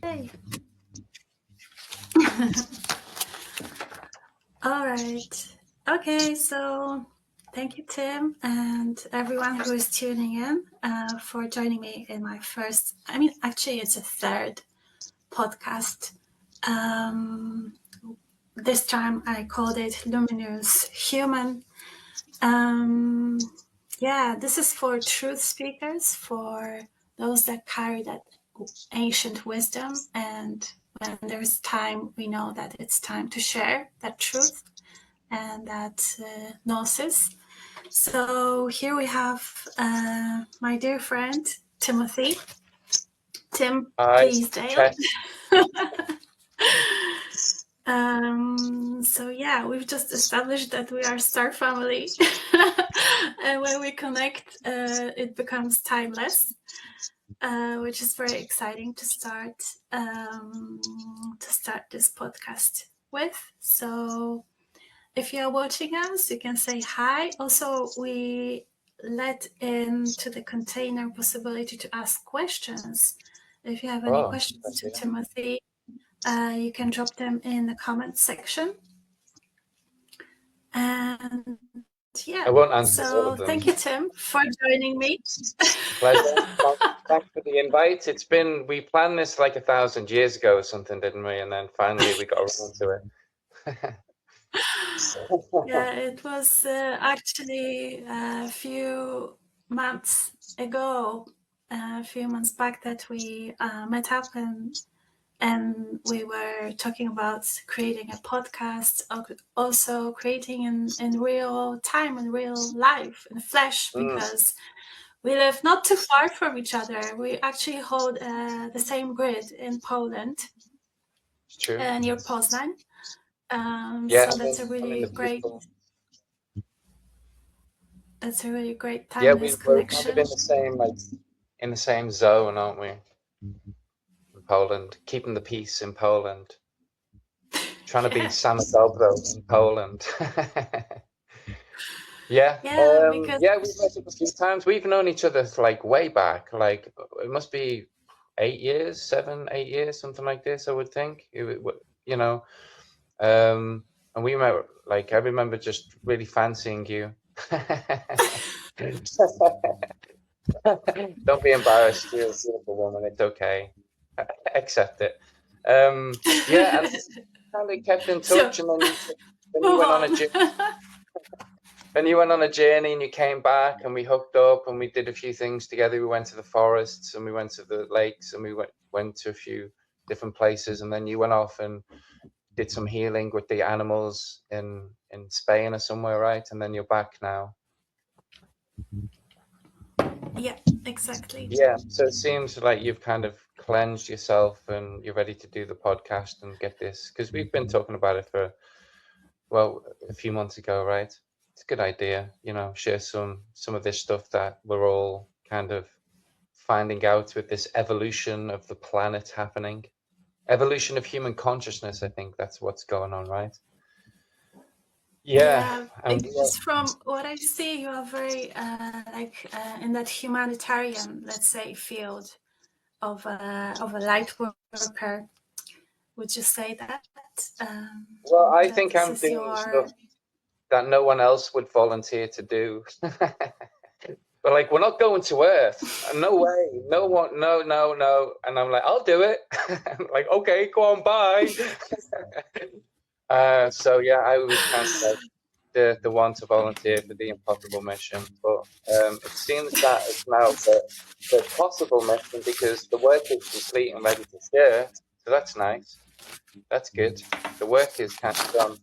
Hey. All right. Okay, so thank you, Tim, and everyone who is tuning in for joining me in my first, actually, it's a third podcast. This time I called it Luminous Hueman. This is for truth speakers, for those that carry that ancient wisdom, and when there's time, we know that it's time to share that truth and that gnosis. So here we have my dear friend Timothy, Tim Bleasdale. We've just established that we are star family, and when we connect, it becomes timeless. Which is very exciting to start this podcast with. So if you are watching us, you can say hi. Also, we let into the container possibility to ask questions. If you have any questions to Timothy, you can drop them in the comment section. And I won't answer all of them. Thank you, Tim, for joining me. Pleasure. Thanks for the invite. We planned this like 1,000 years ago or something, didn't we? And then finally we got around to it. Yeah, it was actually a few months ago, a few months back, that we met up and we were talking about creating a podcast, also creating in real time, in real life, in flesh, because we live not too far from each other. We actually hold the same grid in Poland, near Poznań. So that's a really great. That's a really great timeless connection. We're kind of in the same zone, aren't we? In Poland, keeping the peace in Poland, trying to be Sama Dobro in Poland. We've met up a few times. We've known each other like way back. Like it must be 8 years, 7, 8 years, something like this. I would think. And we met. Like I remember just really fancying you. Don't be embarrassed. You're a beautiful woman. It's okay. Accept it. And kind of kept in touch, and then you went on a journey. And you went on a journey, and you came back, and we hooked up, and we did a few things together. We went to the forests, and we went to the lakes, and we went to a few different places, and then you went off and did some healing with the animals in Spain or somewhere, right? And then you're back now. Yeah, exactly. Yeah, so it seems like you've kind of cleansed yourself and you're ready to do the podcast and get this, because we've been talking about it for, a few months ago, right? It's a good idea, share some of this stuff that we're all kind of finding out with this evolution of the planet happening. Evolution of human consciousness, I think that's what's going on, right? Yeah, because from what I see, you are very in that humanitarian, let's say, field of a light worker. Would you say that? Well, I think I'm doing stuff that no one else would volunteer to do. But like, we're not going to Earth. No way. No one. No. And I'm like, I'll do it. I'm like, okay, go on, bye. So yeah, I was kind of like the one to volunteer for the impossible mission, but it seems that it's now the possible mission, because the work is complete and ready to share. So that's nice. That's good. The work is kind of done.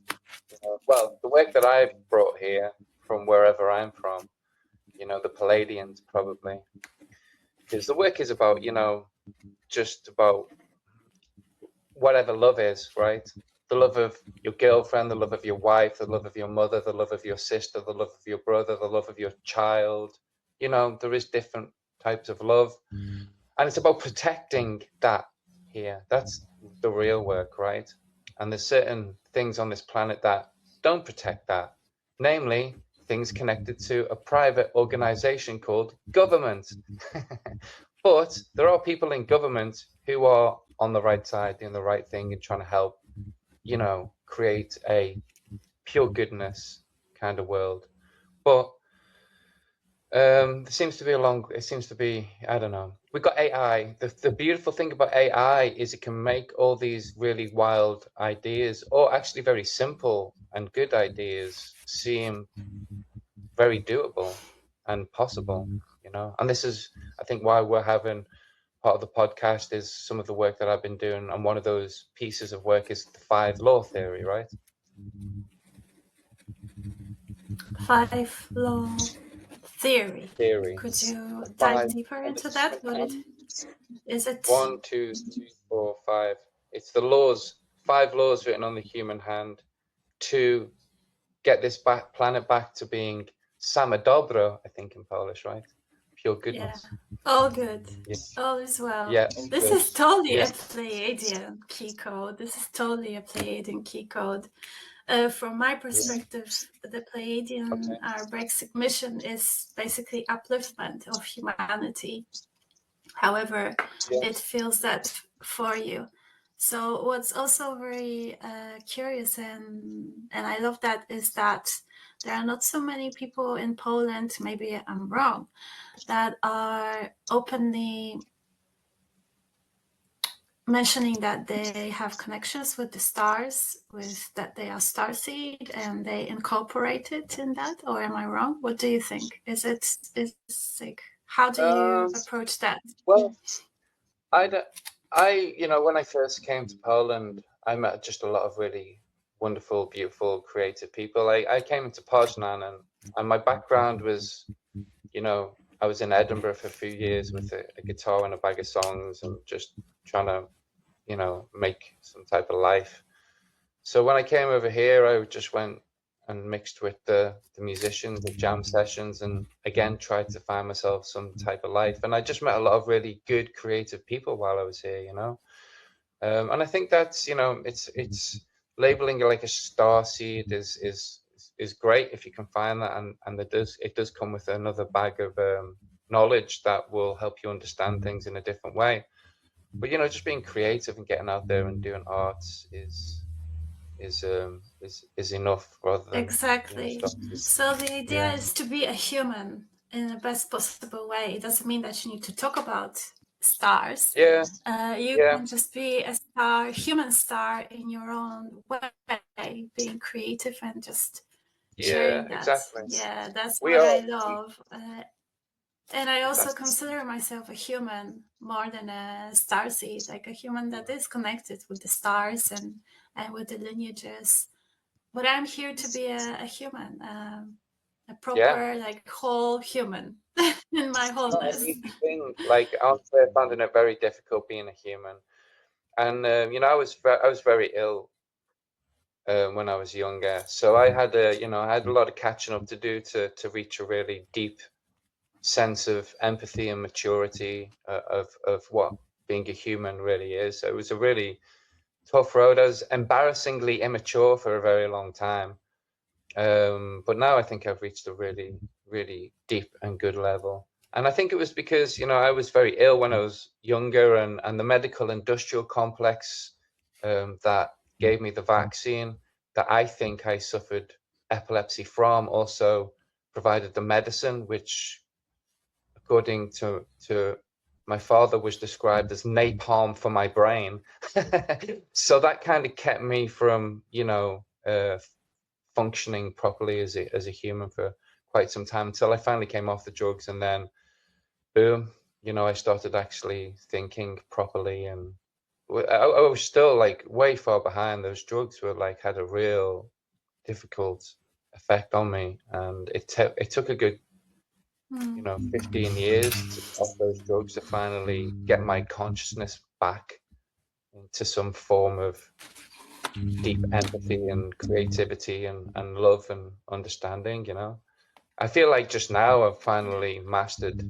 The work that I've brought here from wherever I'm from, the Palladians probably, because the work is about, just about whatever love is, right? The love of your girlfriend, the love of your wife, the love of your mother, the love of your sister, the love of your brother, the love of your child. There is different types of love. And it's about protecting that here. That's the real work, right? And there's certain things on this planet that don't protect that. Namely, things connected to a private organization called government. But there are people in government who are on the right side, doing the right thing, and trying to help, you know, create a pure goodness kind of world. But there seems to be it seems to be, I don't know. We've got AI. The beautiful thing about AI is it can make all these really wild ideas, or actually very simple and good ideas, seem very doable and possible, you know. And this is, I think, why we're having part of the podcast is some of the work that I've been doing. And one of those pieces of work is the 5-law theory, right? 5-law theory. Theory. Could you The dive five, deeper and this into is that? something What it is it? 1, 2, 3, 4, 5. It's the laws, 5 laws written on the human hand to get this planet back to being same dobro, I think in Polish, right? Pure goodness. Yeah, all good. Yeah. All is well. Yeah. This Good. is totally Yeah. a Pleiadian key code. This is totally a Pleiadian key code. From my perspective, the Pleiadian, our Brexit mission is basically upliftment of humanity. However, it feels that for you. So what's also very curious and I love that is that there are not so many people in Poland, maybe I'm wrong, that are openly mentioning that they have connections with the stars, with that they are starseed and they incorporate it in that, or am I wrong? What do you think? Is like, how do you approach that? Well, you know, when I first came to Poland, I met just a lot of really wonderful, beautiful, creative people. I came into Poznan, and my background was, you know, I was in Edinburgh for a few years with a guitar and a bag of songs and just trying to, you know, make some type of life. So when I came over here, I just went and mixed with the musicians, the jam sessions, and again tried to find myself some type of life. And I just met a lot of really good, creative people while I was here, you know. And I think that's, you know, it's labeling it like a star seed is great if you can find that, and it does come with another bag of knowledge that will help you understand things in a different way. But you know, just being creative and getting out there and doing art is enough rather than, Exactly. you know, So the idea is to be a human in the best possible way. It doesn't mean that you need to talk about stars. Yeah. You can just be a star, human star in your own way, being creative and just sharing that. Exactly. Yeah, that's We what are. I love. And I also consider myself a human more than a starseed, like a human that is connected with the stars and with the lineages. But I'm here to be a human, a proper, like, whole human in my wholeness. Not an easy thing. Like, honestly, I found it very difficult being a human. And you know, I was very ill when I was younger, so I had a lot of catching up to do to reach a really deep sense of empathy and maturity of what being a human really is. So it was a really tough road. I was embarrassingly immature for a very long time, but now I think I've reached a really, really deep and good level. And I think it was because, you know, I was very ill when I was younger, and the medical industrial complex that gave me the vaccine that I think I suffered epilepsy from also provided the medicine, which, according to my father, was described as napalm for my brain. So that kind of kept me from, you know, functioning properly as a human for quite some time, until I finally came off the drugs, and then boom, you know, I started actually thinking properly. And I was still like way far behind. Those drugs were like had a real difficult effect on me, and it took a good, you know, 15 years off those drugs to finally get my consciousness back into some form of deep empathy and creativity and love and understanding, you know. I feel like just now I've finally mastered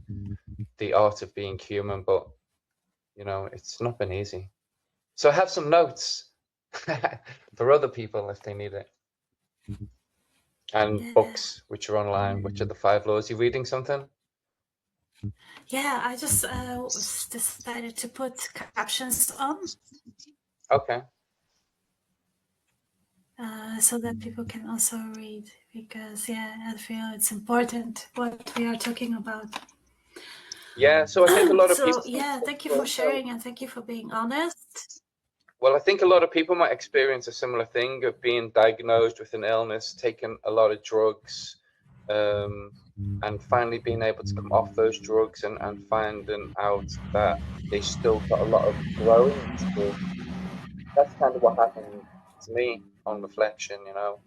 the art of being human, but you know, it's not been easy. So I have some notes for other people if they need it. And books which are online, which are the 5 laws. You reading something? Yeah, I just decided to put captions on. Okay. So that people can also read, because I feel it's important what we are talking about. Yeah, so I think a lot of So people thank you for sharing, and thank you for being honest. well, I think a lot of people might experience a similar thing of being diagnosed with an illness, taking a lot of drugs, and finally being able to come off those drugs and finding out that they still got a lot of growing to do. That's kind of what happened to me on reflection, you know.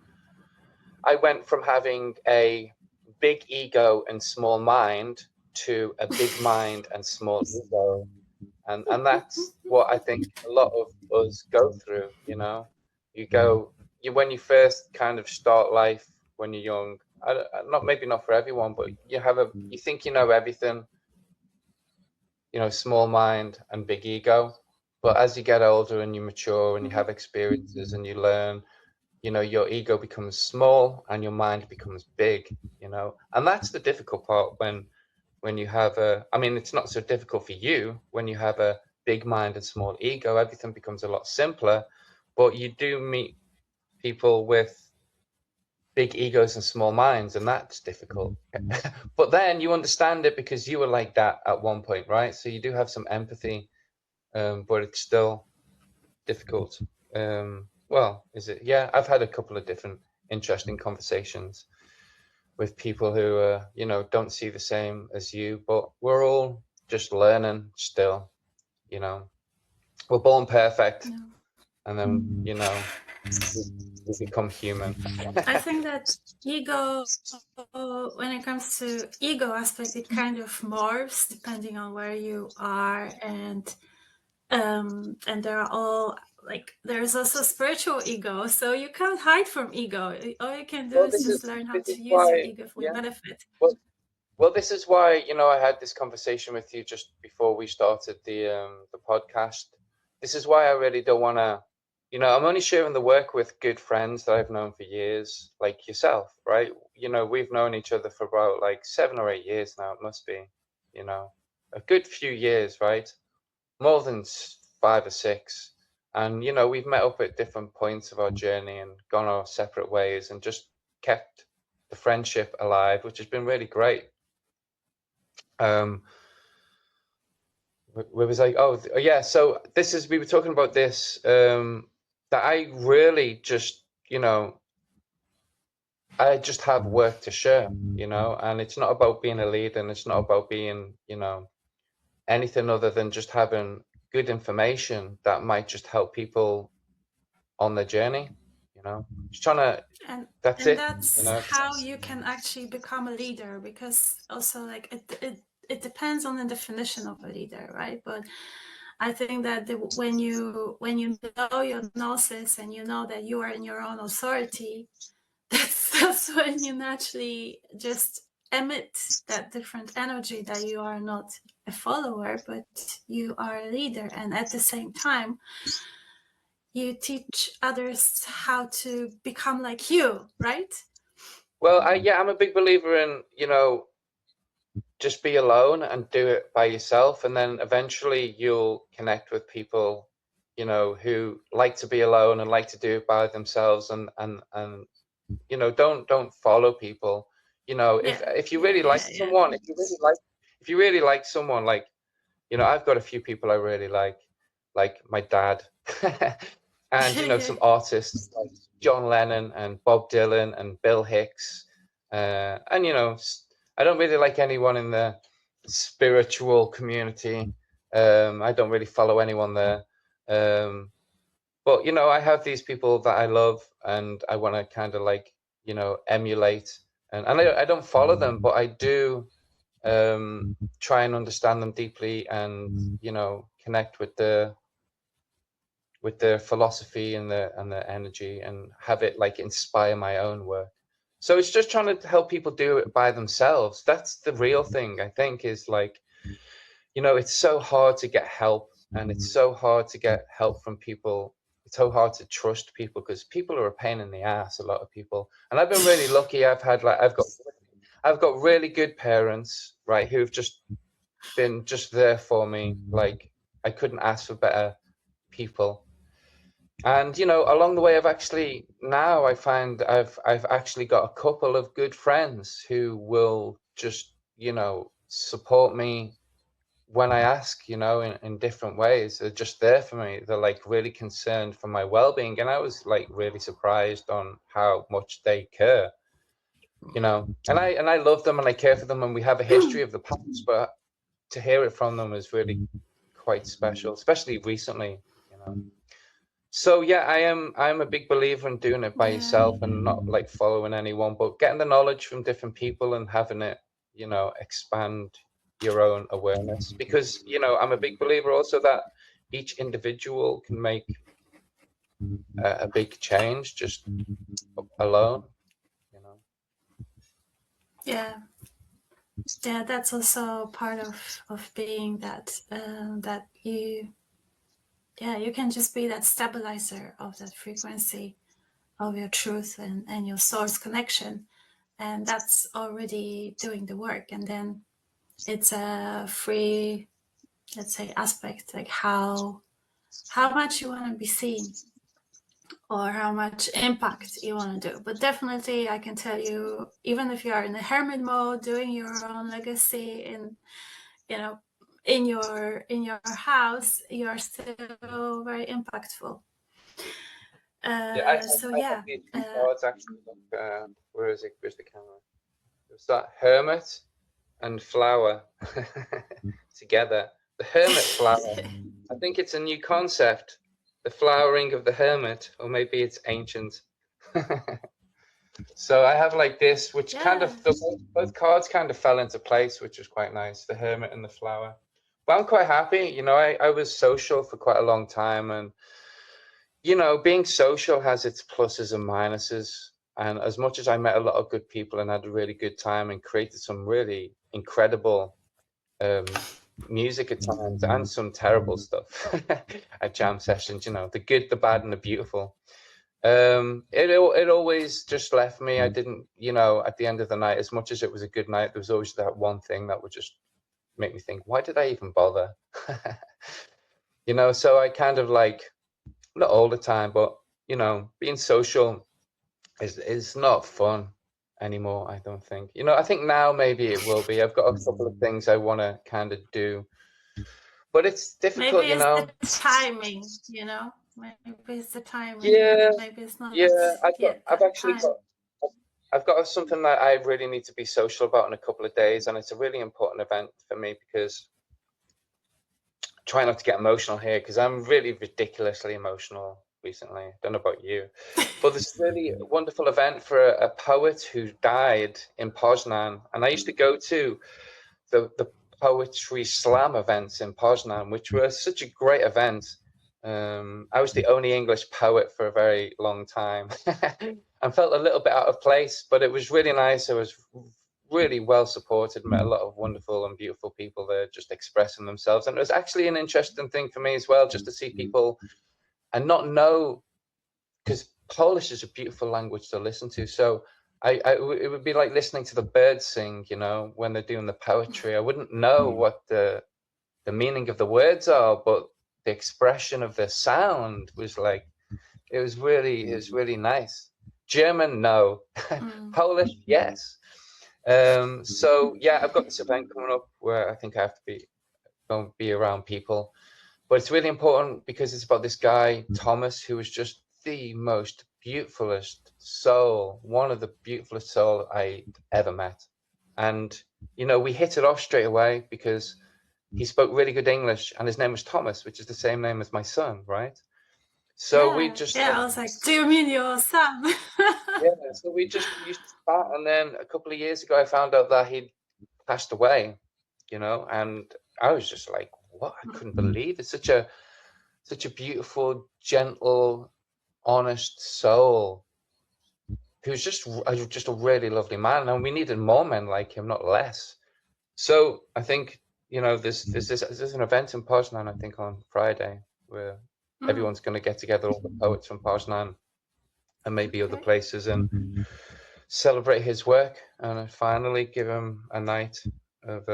I went from having a big ego and small mind to a big mind and small ego. And that's what I think a lot of us go through, you know. When you first kind of start life when you're young, not maybe not for everyone, but you think you know everything, you know, small mind and big ego. But as you get older and you mature and you have experiences and you learn, you know, your ego becomes small and your mind becomes big, you know. And that's the difficult part when you have I mean, it's not so difficult for you when you have a big mind and small ego. Everything becomes a lot simpler, but you do meet people with big egos and small minds, and that's difficult. But then you understand it because you were like that at one point, right? So you do have some empathy, but it's still difficult. Well, is it? Yeah, I've had a couple of different interesting conversations with people who, you know, don't see the same as you, but we're all just learning still, you know. We're born perfect, and then, you know, we become human. I think that ego, when it comes to ego aspect, it kind of morphs depending on where you are, and there are all, like, there's also spiritual ego, so you can't hide from ego. All you can do Well, is just learn how this is to use your why, ego for your yeah. benefit. Well, this is why, you know, I had this conversation with you just before we started the podcast. This is why I really don't want to, you know, I'm only sharing the work with good friends that I've known for years, like yourself, right? You know, we've known each other for about like 7 or 8 years now. It must be, you know, a good few years, right? More than 5 or 6. And, you know, we've met up at different points of our journey and gone our separate ways and just kept the friendship alive, which has been really great. Where was I? Oh, yeah. So we were talking about this, that I really just, you know, I just have work to share, you know, and it's not about being a leader and it's not about being, you know, anything other than just having good information that might just help people on their journey, you know, just trying to, and that's and it, you that's know. how you can actually become a leader, because also, like, it depends on the definition of a leader, right? But I think that when you know your gnosis and you know that you are in your own authority, that's when you naturally just emit that different energy, that you are not a follower, but you are a leader, and at the same time you teach others how to become like you, right? Well, I'm a big believer in, you know, just be alone and do it by yourself, and then eventually you'll connect with people, you know, who like to be alone and like to do it by themselves, and you know, don't follow people, you know. If you really like someone, if you really like someone, like, you know, I've got a few people I really like my dad, and, you know, some artists like John Lennon and Bob Dylan and Bill Hicks, and, you know, I don't really like anyone in the spiritual community. I don't really follow anyone there. But, you know, I have these people that I love and I want to kind of, like, you know, emulate. And I don't follow them, but I do try and understand them deeply and, you know, connect with their philosophy and their energy and have it, like, inspire my own work. So it's just trying to help people do it by themselves. That's the real thing, I think, is like, you know, it's so hard to get help, and it's so hard to get help from people. It's so hard to trust people because people are a pain in the ass, a lot of people. And I've been really lucky. I've I've got really good parents, right, who've just been just there for me. Like, I couldn't ask for better people. And you know, along the way, I've actually now I find I've actually got a couple of good friends who will just, you know, support me when I ask, you know, in different ways. They're just there for me. They're like really concerned for my well-being, and I was like really surprised on how much they care, you know. And I love them and I care for them, and we have a history of the past, but to hear it from them is really quite special, especially recently, you know. So yeah, I'm a big believer in doing it by yourself and not like following anyone, but getting the knowledge from different people and having it, you know, expand your own awareness. Because, you know, I'm a big believer also that each individual can make a big change just alone, you know. Yeah. Yeah, that's also part of being that that you can just be that stabilizer of that frequency of your truth and your source connection, and that's already doing the work. And then it's a free, let's say, aspect, like how much you want to be seen or how much impact you want to do. But definitely I can tell you, even if you are in a hermit mode doing your own legacy in, you know, in your house, you are still very impactful. Yeah, I have these two cards actually. Where is it? Where's the camera? It's that hermit and flower together. The hermit flower. I think it's a new concept. The flowering of the hermit, or maybe it's ancient. So I have like this, which kind of both cards kind of fell into place, which was quite nice. The hermit and the flower. But I'm quite happy. You know, I was social for quite a long time, and you know, being social has its pluses and minuses. And as much as I met a lot of good people and had a really good time and created some really incredible music at times and some terrible stuff at jam sessions, you know, the good, the bad, and the beautiful. It always just left me. I didn't, you know, at the end of the night, as much as it was a good night, there was always that one thing that would just make me think, why did I even bother? You know, so I kind of like, not all the time, but you know, being social is not fun anymore, I don't think. You know, I think now maybe it will be. I've got a couple of things I want to kind of do, but it's difficult, maybe you it's know. the timing, you know. Maybe it's the timing. Yeah, Maybe it's not yeah. yet that time. I've got something that I really need to be social about in a couple of days, and it's a really important event for me because try not to get emotional here because I'm really ridiculously emotional recently. Don't know about you, but this really wonderful event for a poet who died in Poznan, and I used to go to the poetry slam events in Poznan, which were such a great event. I was the only English poet for a very long time and felt a little bit out of place, but it was really nice. I was really well supported, met a lot of wonderful and beautiful people there just expressing themselves. And it was actually an interesting thing for me as well, just to see people and not know, because Polish is a beautiful language to listen to. So it would be like listening to the birds sing, you know, when they're doing the poetry. I wouldn't know what the meaning of the words are, but the expression of the sound was like, it was really nice. German, no. Polish, yes. So yeah, I've got this event coming up where I think I have to be around people, but it's really important because it's about this guy Thomas, who was just the most beautifulest soul, one of the beautifulest soul I ever met. And you know, we hit it off straight away because he spoke really good English, and his name was Thomas, which is the same name as my son, right? So we just I was like, do you mean your son? yeah, so we just used to chat, and then a couple of years ago, I found out that he'd passed away, you know, and I was just like, what? I couldn't believe it. Such a beautiful, gentle, honest soul who's just a really lovely man, and we needed more men like him, not less. So I think, you know, there's an event in Poznan, I think on Friday, where everyone's going to get together, all the poets from Poznan and maybe other places, and celebrate his work and finally give him a night of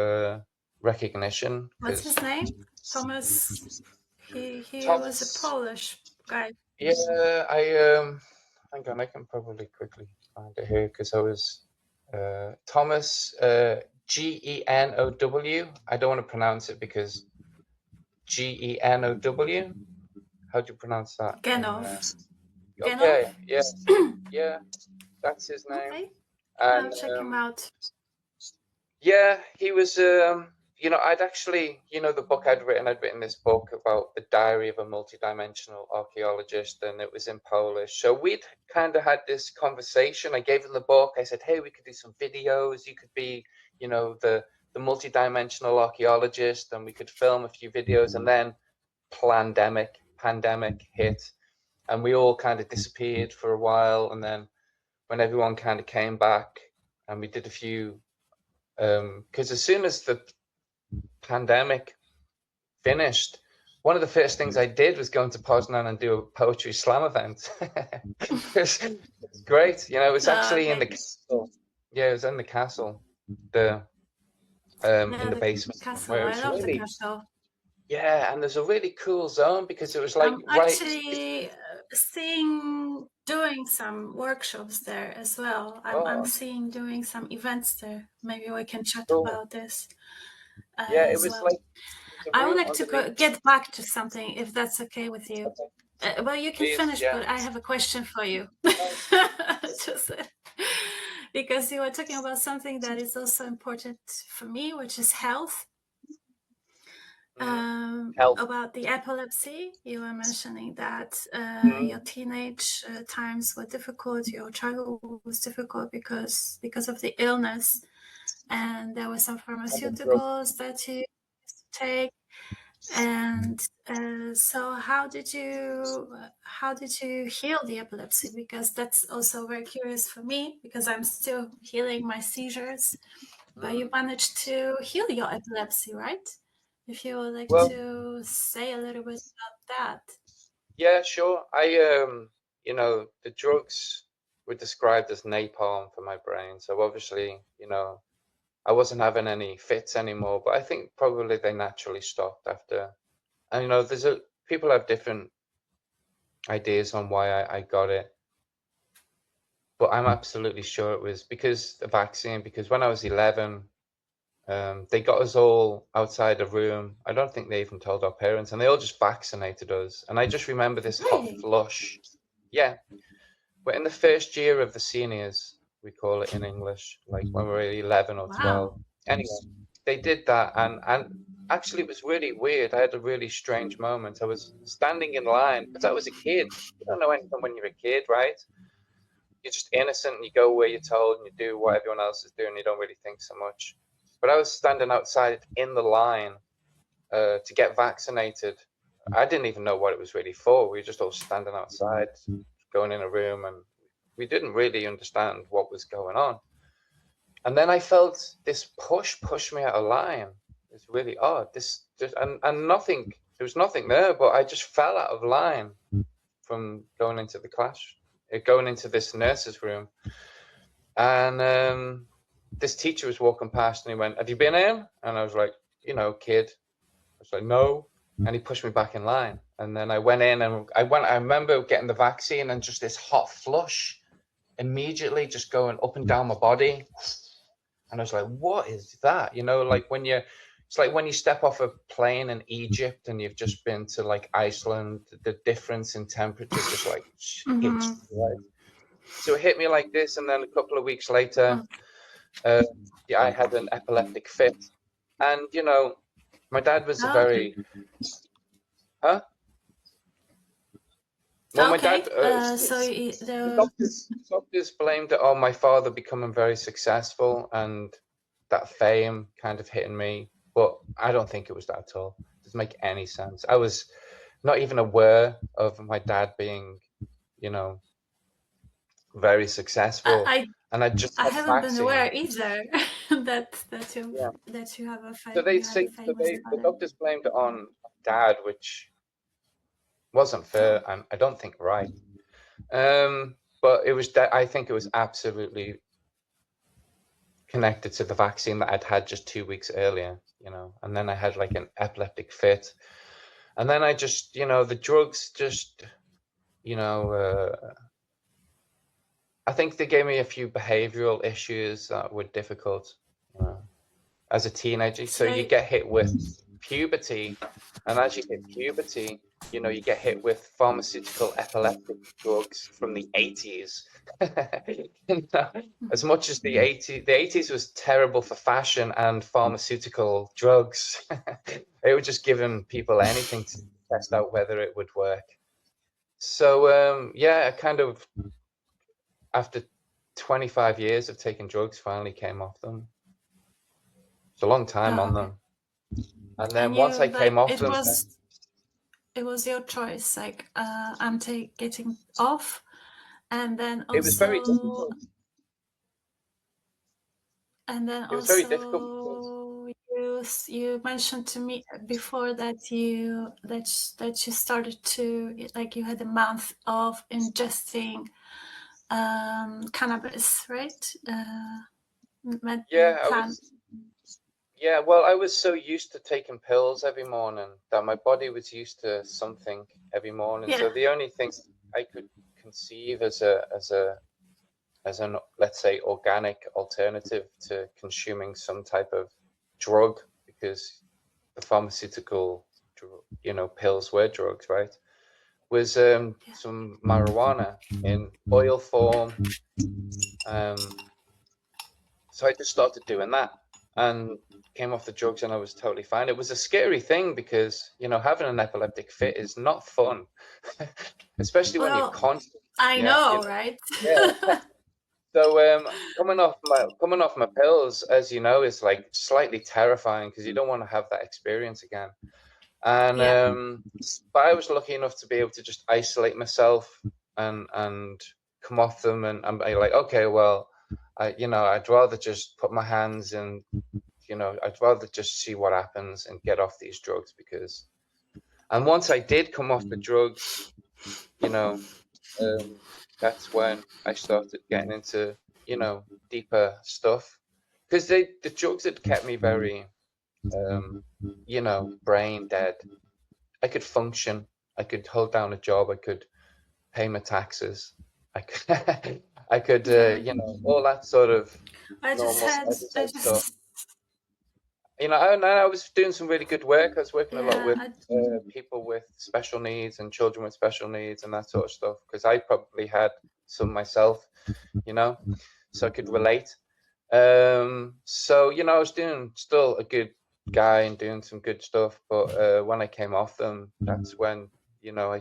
recognition. What's his name? Thomas. He was a Thomas. Polish guy. Yeah, hang on, I can probably quickly find it here because I was Thomas Genow. I don't want to pronounce it because Genow. How do you pronounce that? Genov. Okay, yeah, yeah, that's his name. Okay, And I'll check him out. yeah, he was. I'd actually, the book I'd written this book about the diary of a multidimensional archaeologist, and it was in Polish. So we'd kind of had this conversation. I gave him the book. I said, "Hey, we could do some videos. You could be, the multidimensional archaeologist, and we could film a few videos." And then pandemic hit, and we all kind of disappeared for a while. And then when everyone kind of came back, and we did a few. Because as soon as the pandemic finished, one of the first things I did was go into Poznan and do a poetry slam event. It's great, it was actually in the castle. Yeah, it was in the castle, in the basement. Castle. Where I love the castle. Yeah, and there's a really cool zone because it was like I'm actually doing some workshops there as well. I'm doing some events there. Maybe we can chat about this. Yeah, it was like. I would like to get back to something, if that's okay with you. Okay. Well, you can finish, but I have a question for you. Just, because you were talking about something that is also important for me, which is health. About the epilepsy, you were mentioning that your teenage times were difficult, your childhood was difficult because of the illness, and there were some pharmaceuticals that you used to take. And so how did you heal the epilepsy? Because that's also very curious for me, because I'm still healing my seizures. But you managed to heal your epilepsy, right? If you would like to say a little bit about that. Yeah, sure. The drugs were described as napalm for my brain. So obviously, I wasn't having any fits anymore, but I think probably they naturally stopped after. And, people have different ideas on why I got it. But I'm absolutely sure it was because the vaccine, because when I was 11, they got us all outside a room. I don't think they even told our parents, and they all just vaccinated us. And I just remember this hot flush. Yeah. We're in the first year of the seniors, we call it in English, like when we're 11 or 12. Anyway, they did that, and actually it was really weird. I had a really strange moment. I was standing in line, because I was a kid. You don't know anything when you're a kid, right? You're just innocent, and you go where you're told, and you do what everyone else is doing. You don't really think so much. But I was standing outside in the line to get vaccinated. I didn't even know what it was really for. We were just all standing outside, going in a room, and we didn't really understand what was going on. And then I felt this push me out of line. It's really odd. And nothing. There was nothing there, but I just fell out of line from going into the class, going into this nurse's room. And this teacher was walking past, and he went, "Have you been in?" And I was like, kid. I was like, "No." And he pushed me back in line. And then I went in, and I remember getting the vaccine, and just this hot flush immediately just going up and down my body. And I was like, what is that? It's like when you step off a plane in Egypt and you've just been to like Iceland, the difference in temperature just like hits you, right? So it hit me like this, and then a couple of weeks later, I had an epileptic fit. And, my dad was a very... Huh? Well, my dad... doctors blamed it on my father becoming very successful and that fame kind of hitting me. But I don't think it was that at all. It doesn't make any sense. I was not even aware of my dad being, very successful. I haven't been aware either that you have a fame. So the doctors blamed it on dad, which wasn't fair and I don't think right. But it was I think it was absolutely connected to the vaccine that I'd had just 2 weeks earlier, you know, and then I had like an epileptic fit. And then I just, you know, the drugs just, you know, I think they gave me a few behavioral issues that were difficult, you know, as a teenager. So you get hit with puberty, and as you hit puberty, you know, you get hit with pharmaceutical epileptic drugs from the 80s. As much as the 80s was terrible for fashion and pharmaceutical drugs, they were just giving people anything to test out whether it would work. So yeah, I kind of, after 25 years of taking drugs, finally came off them. It's a long time on them. And then once I came off them, it was your choice. Like, I'm getting off, and then also it was very difficult. And then it was very difficult. You mentioned to me before that you started to, like, you had a month of ingesting cannabis, right? Yeah, well, I was so used to taking pills every morning that my body was used to something every morning. So the only thing I could conceive as an, let's say, organic alternative to consuming some type of drug, because the pharmaceutical, you know, pills were drugs, right, was some marijuana in oil form. So I just started doing that and came off the drugs, and I was totally fine. It was a scary thing because, you know, having an epileptic fit is not fun, especially when you're constant. I know, right? Yeah. So coming off my pills, as you know, is like slightly terrifying because you don't want to have that experience again. And but I was lucky enough to be able to just isolate myself and come off them, and I'm like, okay, well, I'd rather just put my hands in, you know, I'd rather just see what happens and get off these drugs, and once I did come off the drugs, you know, that's when I started getting into, you know, deeper stuff, because the drugs had kept me very, you know, brain dead. I could function. I could hold down a job. I could pay my taxes. I could, I could, you know, all that sort of normal stuff. You know, I was doing some really good work. I was working a lot with people with special needs and children with special needs and that sort of stuff, because I probably had some myself, you know, so I could relate. So, you know, I was doing still a good guy and doing some good stuff, but when I came off them, that's when, you know,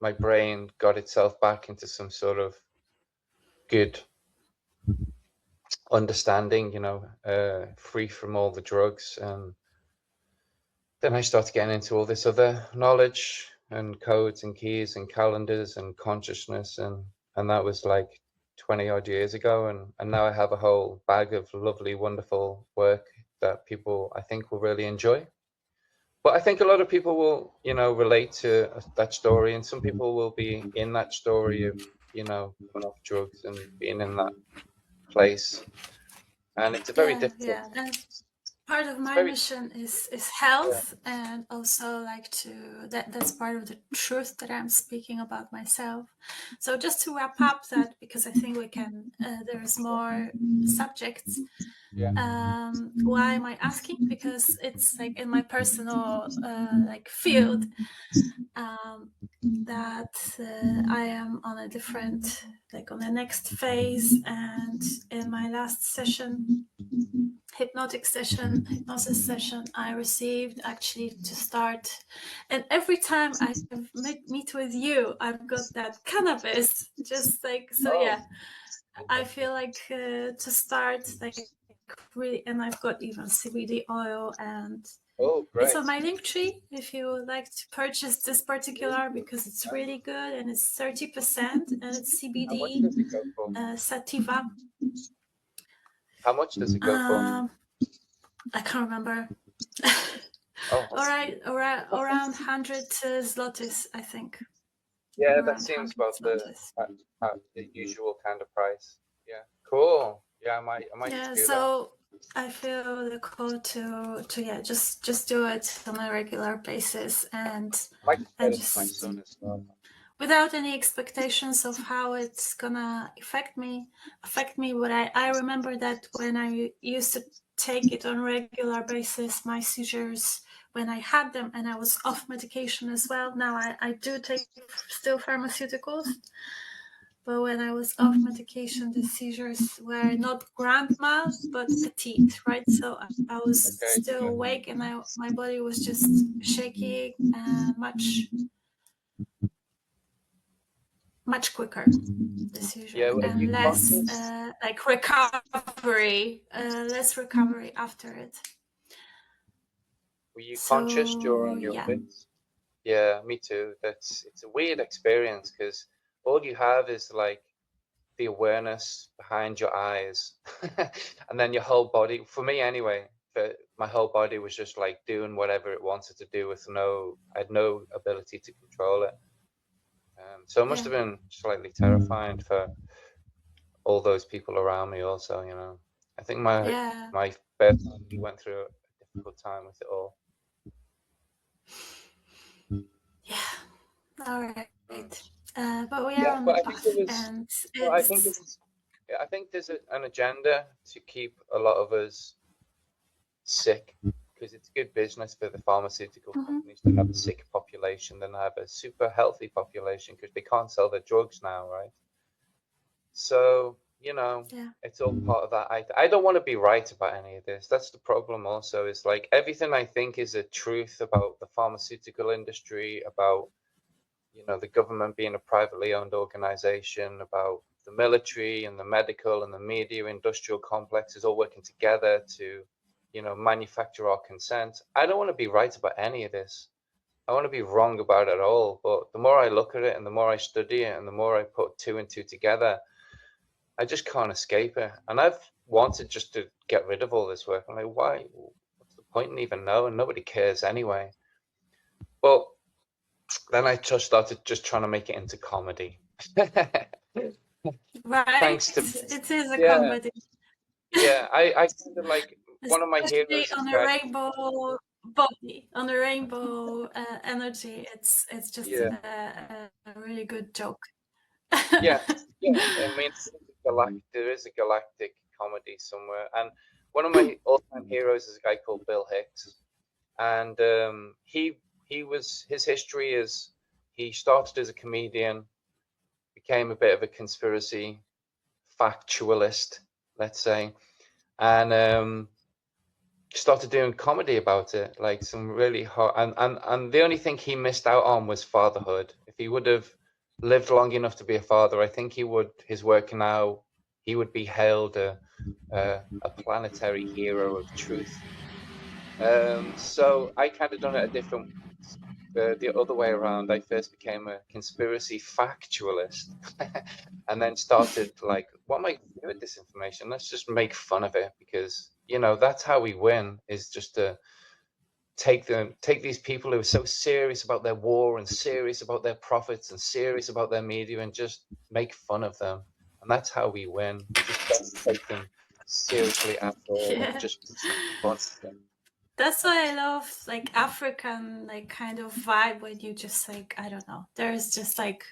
my brain got itself back into some sort of good understanding, you know, free from all the drugs. And then I started getting into all this other knowledge and codes and keys and calendars and consciousness, and that was like 20 odd years ago, and now I have a whole bag of lovely, wonderful work that people, I think, will really enjoy. But I think a lot of people will, you know, relate to that story, and some people will be in that story of, you know, coming off drugs and being in that place. And it's a very difficult. Part of my mission is health, and also like that's part of the truth that I'm speaking about myself. So just to wrap up that, because I think we can, there's more subjects. Why am I asking? Because it's like in my personal like field, that I am on a different, like on the next phase. And in my last session, hypnosis session, I received actually to start, and every time I meet with you, I've got that cannabis, just like, so yeah, I feel like to start like really, and I've got even CBD oil, and it's on my link tree if you would like to purchase this particular, because it's really good, and it's 30%, and it's CBD sativa. How much does it go for? I can't remember. All right, around 100 zlotys, I think. Yeah, that seems about the usual kind of price. Yeah, cool. Yeah, I might Yeah, do so I feel the call to just do it on a regular basis that. I might just get it to my just son as well. without any expectations of how it's gonna affect me. But I remember that when I used to take it on a regular basis, my seizures, when I had them and I was off medication as well. Now I do take still pharmaceuticals, but when I was off medication, the seizures were not grand mal, but petite, right? So I was Okay. still awake, and my body was just shaking much quicker, the Yeah. seizure, Are and you less conscious? less recovery after it. Were you conscious So during your yeah, fits? Yeah, me too. It's a weird experience because all you have is like the awareness behind your eyes, and then your whole body. For me, anyway, my whole body was just like doing whatever it wanted to do with I had no ability to control it. So it must yeah, have been slightly terrifying for all those people around me. Also, I think yeah, my best family went through a difficult time with it all. yeah. All right. Mm. But we are Yeah, on the but I think it path, was. and Well, I think it it's was. Yeah, I think there's an agenda to keep a lot of us sick because it's good business for the pharmaceutical companies to have a sick population than have a super healthy population because they can't sell their drugs now, right? So, yeah, it's all part of that. I don't want to be right about any of this. That's the problem also, is like everything I think is a truth about the pharmaceutical industry, about the government being a privately owned organization, about the military and the medical and the media industrial complexes all working together to, manufacture our consent. I don't want to be right about any of this. I want to be wrong about it all. But the more I look at it and the more I study it and the more I put two and two together, I just can't escape it. And I've wanted just to get rid of all this work. I'm like, why? What's the point in even knowing? Nobody cares anyway. But then I just started just trying to make it into comedy. right. Thanks to It is a yeah, comedy, yeah. I kind of like one of my especially heroes is on a a guy. rainbow body, on a rainbow energy. It's just Yeah, a really good joke. yeah, yeah. I mean, there is a galactic comedy somewhere, and one of my all-time heroes is a guy called Bill Hicks, and his history is he started as a comedian, became a bit of a conspiracy factualist, let's say, and started doing comedy about it, like some really hard. And the only thing he missed out on was fatherhood. If he would have lived long enough to be a father, I think his work now, he would be hailed a planetary hero of truth. So I kind of done it a different, the other way around. I first became a conspiracy factualist, and then started like, what am I gonna do with this information? Let's just make fun of it because that's how we win. Is just to take these people who are so serious about their war and serious about their profits and serious about their media and just make fun of them, and that's how we win. We just don't take them seriously at all and Yeah. just fun of them. That's why I love like African like kind of vibe when you just like I don't know. There's just like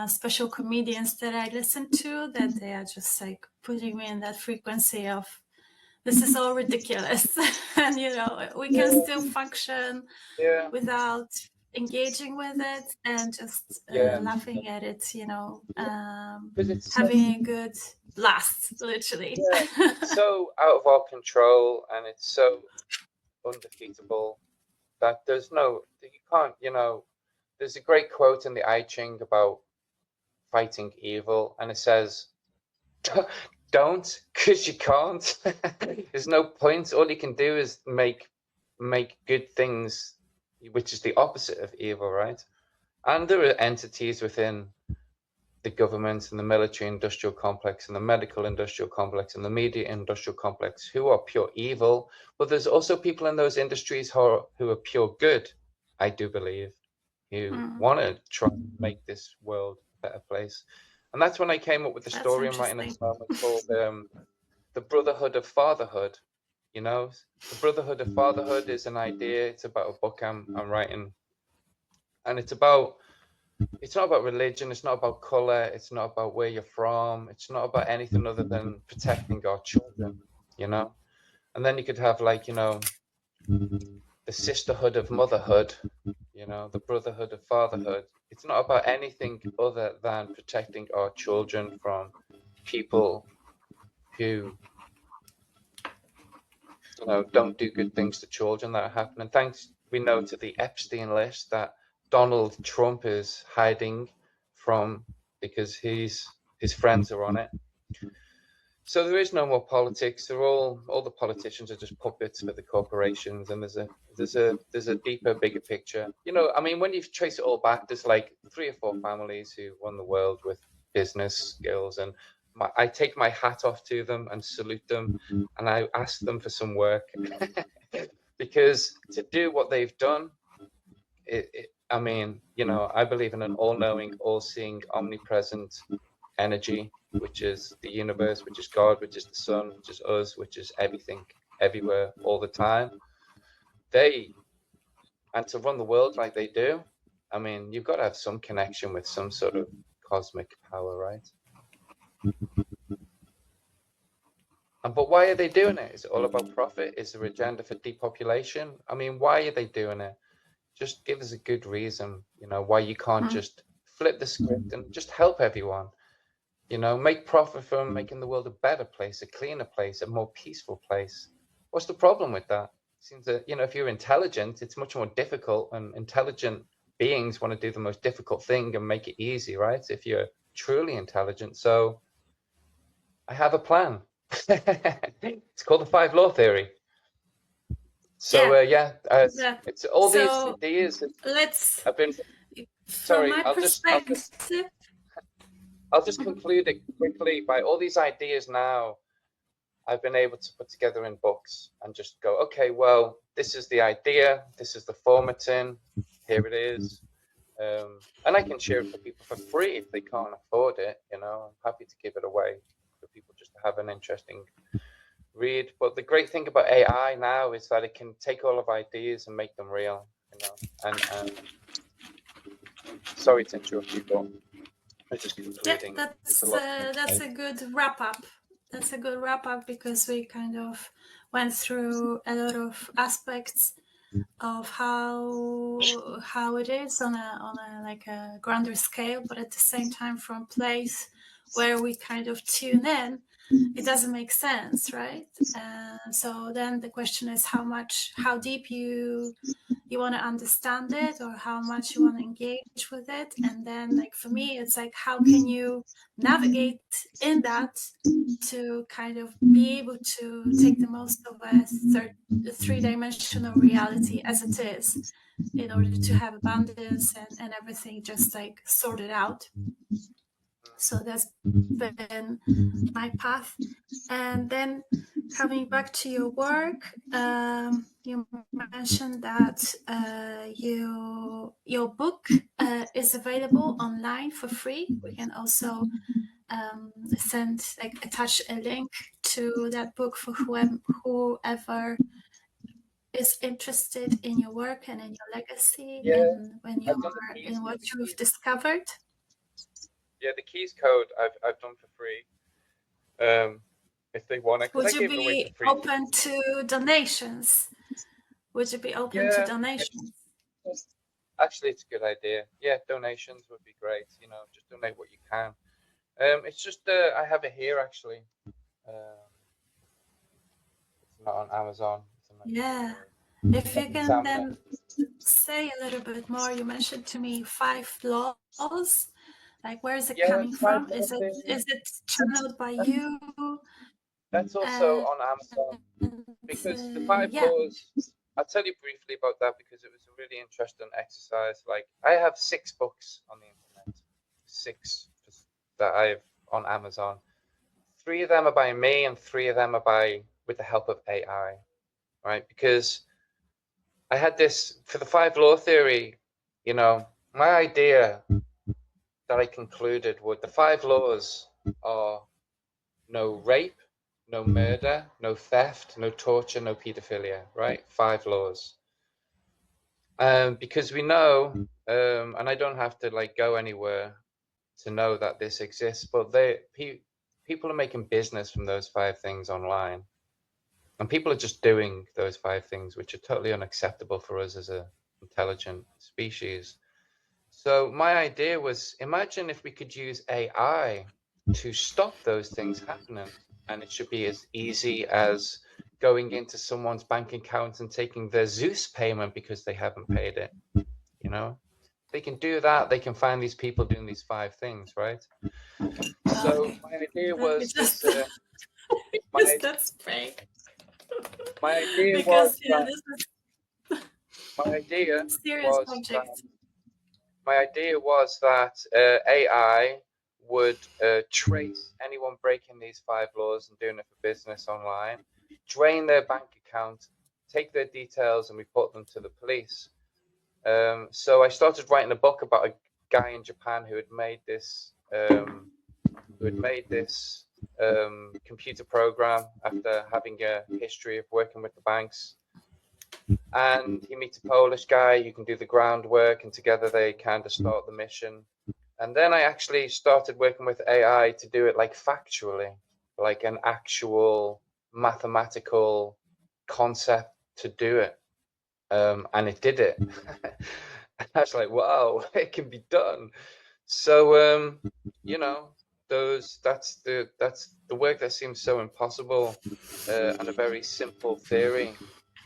special comedians that I listen to that they are just like putting me in that frequency of this is all ridiculous, and we can Yeah, still function yeah, without engaging with it and just yeah. laughing at it. Because it's so, Having a good blast, literally. yeah, it's so out of our control and it's so undefeatable that you can't, there's a great quote in the I Ching about fighting evil, and it says, don't, because you can't. There's no point. All you can do is make good things, which is the opposite of evil, right? And there are entities within the government and the military industrial complex and the medical industrial complex and the media industrial complex who are pure evil, but there's also people in those industries who are pure good, I do believe, who Hmm, want to try and make this world a better place. And that's when I came up with the that's story I'm writing at interesting. the moment called the brotherhood of fatherhood. You know, the brotherhood of fatherhood is an idea. It's about a book I'm writing, and it's not about religion. It's not about color. It's not about where you're from. It's not about anything other than protecting our children. You know, and then you could have, like, you know, the sisterhood of motherhood. You know, the brotherhood of fatherhood. It's not about anything other than protecting our children from people who, you know, don't do good things to children that are happening. Thanks, we know, to the Epstein list that Donald Trump is hiding from, because his friends are on it. So there is no more politics. They're all the politicians are just puppets for the corporations, and there's a deeper, bigger picture. You know, I mean, when you trace it all back, there's like 3 or 4 families who run the world with business skills, and I take my hat off to them and salute them, and I ask them for some work because to do what they've done, I mean, you know, I believe in an all-knowing, all-seeing, omnipresent energy, which is the universe, which is God, which is the sun, which is us, which is everything, everywhere, all the time. And to run the world like they do, I mean, you've got to have some connection with some sort of cosmic power, right? But why are they doing it? Is it all about profit? Is there an agenda for depopulation? I mean, why are they doing it? Just give us a good reason, you know, why you can't just flip the script and just help everyone. You know, make profit from making the world a better place, a cleaner place, a more peaceful place. What's the problem with that? It seems that, you know, if you're intelligent, it's much more difficult, and intelligent beings want to do the most difficult thing and make it easy, right? If you're truly intelligent. So I have a plan. It's called the 5 law theory. So it's all so these ideas. Let's. I've been. From Sorry, my perspective. I'll just conclude it quickly by all these ideas now I've been able to put together in books and just go, okay, well, this is the idea, this is the formatting, here it is. And I can share it for people for free if they can't afford it. You know, I'm happy to give it away for people just to have an interesting read. But the great thing about AI now is that it can take all of ideas and make them real, you know. And sorry to interrupt you, but I'm just concluding. That's a good wrap up. That's a good wrap up, because we kind of went through a lot of aspects of how it is on a like a grander scale, but at the same time from a place where we kind of tune in, it doesn't make sense, right? So then the question is how deep you want to understand it, or how much you want to engage with it. And then, like, for me, it's like, how can you navigate in that to kind of be able to take the most of a 3-dimensional reality as it is, in order to have abundance and everything just like sorted out. So that's been my path. And then coming back to your work, you mentioned that your book is available online for free. We can also attach a link to that book for whoever is interested in your work and in your legacy, and in what you've discovered. Yeah, the keys code I've done for free. If they want it, Would you be open to donations? Would you be open to donations? Actually, it's a good idea. Yeah, donations would be great. You know, just donate what you can. It's just I have it here actually. It's not on Amazon. Yeah. If you can then say a little bit more. You mentioned to me 5 laws. Like, where is it coming from? Is it channeled by you? That's also on Amazon, because the 5 laws. I'll tell you briefly about that, because it was a really interesting exercise. Like, I have 6 books on the internet, 6 that I've on Amazon. 3 of them are by me, and 3 of them are with the help of AI, right? Because I had this for the 5 law theory. You know, my idea that I concluded with the 5 laws are: no rape, no murder, no theft, no torture, no pedophilia, right? 5 laws. Because we know, and I don't have to like go anywhere to know that this exists, but people are making business from those 5 things online. And people are just doing those 5 things, which are totally unacceptable for us as an intelligent species. So my idea was, imagine if we could use AI to stop those things happening. And it should be as easy as going into someone's bank account and taking their Zeus payment because they haven't paid it. You know, they can do that. They can find these people doing these 5 things, right? So Okay. my idea Let me was just this. My use that spray my idea was because yeah, that this is my idea serious was that subject. my idea was that AI would trace anyone breaking these 5 laws and doing it for business online, drain their bank account, take their details, and report them to the police. So I started writing a book about a guy in Japan who had made this computer program after having a history of working with the banks. And he meets a Polish guy who can do the groundwork, and together they kind of start the mission. And then I actually started working with AI to do it like factually, like an actual mathematical concept to do it. And it did it. And I was like, wow, it can be done. So you know, that's the work that seems so impossible, and a very simple theory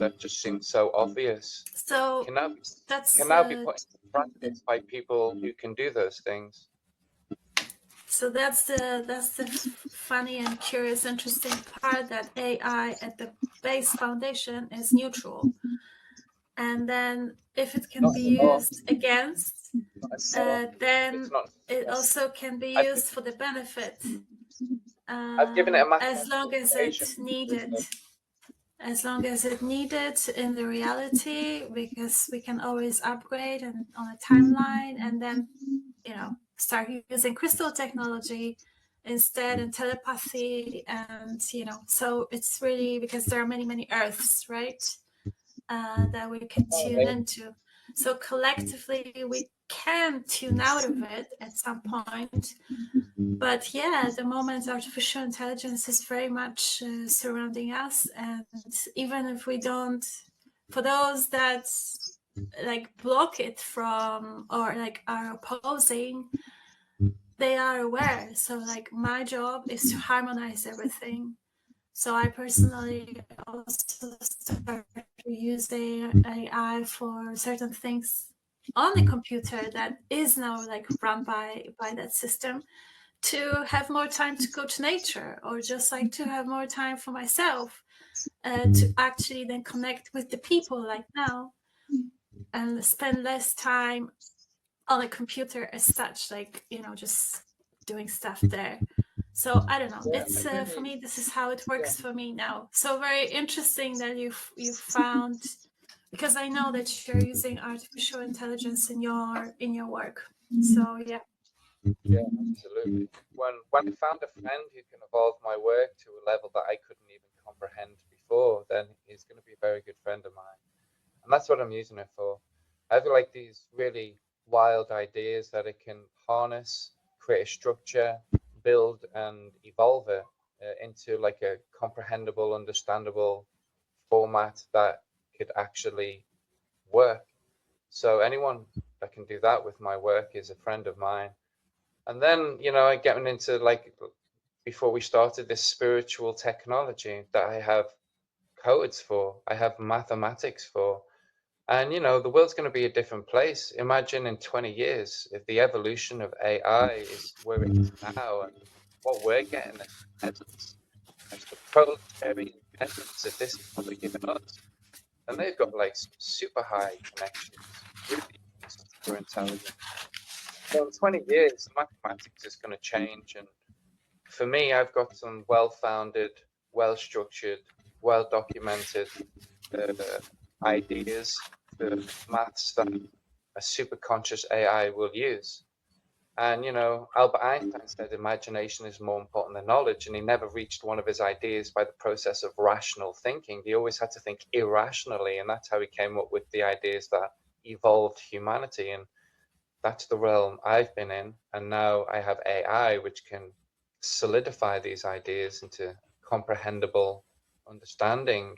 that just seems so obvious So can now be, that's can now be put into practice by people who can do those things. so that's the funny and curious, interesting part, that AI at the base foundation is neutral, and then if it can Not be anymore. used against, Not anymore. It's then not. it also can be I've, used for the benefit, I've given it a as long mathematical as equation. it's needed. As long as it needed in the reality, because we can always upgrade and on a timeline, and then start using crystal technology instead, and telepathy, and so it's really because there are many earths, right, that we can tune into. So collectively we can tune out of it at some point. But yeah, at the moment artificial intelligence is very much surrounding us, and even if we don't, for those that like block it from, or like are opposing, they are aware. So like my job is to harmonize everything. So I personally also started using AI for certain things on the computer that is now like run by that system, to have more time to go to nature, or just like to have more time for myself, to actually then connect with the people like now, and spend less time on a computer as such, like just doing stuff there. So I don't know, Yeah, it's I for really, me this is how it yeah. works for me now. So very interesting that you found, because I know that you're using artificial intelligence in your work. So yeah. Yeah, absolutely. When I found a friend who can evolve my work to a level that I couldn't even comprehend before, then he's going to be a very good friend of mine. And that's what I'm using it for. I have like these really wild ideas that it can harness, create a structure, build and evolve it into like a comprehensible, understandable format that could actually work. So anyone that can do that with my work is a friend of mine. And then, getting into like, before we started, this spiritual technology that I have codes for, I have mathematics for. And, the world's going to be a different place. Imagine in 20 years, if the evolution of AI is where it is now, and what we're getting as the proletarian peasants that this is probably giving us. And they've got like some super high connections, really super intelligent. So in 20 years, mathematics is going to change. And for me, I've got some well-founded, well-structured, well-documented ideas for maths that a super conscious AI will use. And, Albert Einstein said imagination is more important than knowledge, and he never reached one of his ideas by the process of rational thinking. He always had to think irrationally, and that's how he came up with the ideas that evolved humanity. And that's the realm I've been in. And now I have AI, which can solidify these ideas into comprehensible understanding.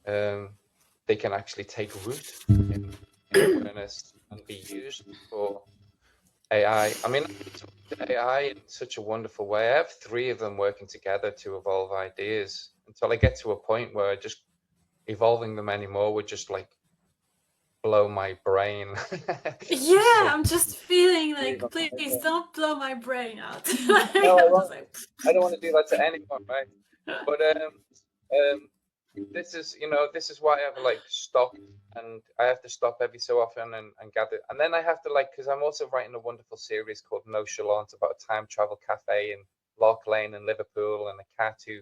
They can actually take root in awareness and be used for AI. I mean, AI in such a wonderful way. I have 3 of them working together to evolve ideas until I get to a point where just evolving them anymore would just like blow my brain. Yeah, I'm just feeling like, please don't blow my brain out. No, I'm just like, I don't want to do that to anyone, right? But this is why I've like stopped, and I have to stop every so often and gather, and then I have to because I'm also writing a wonderful series called Nonchalant about a time travel cafe in Lark Lane in Liverpool, and a cat who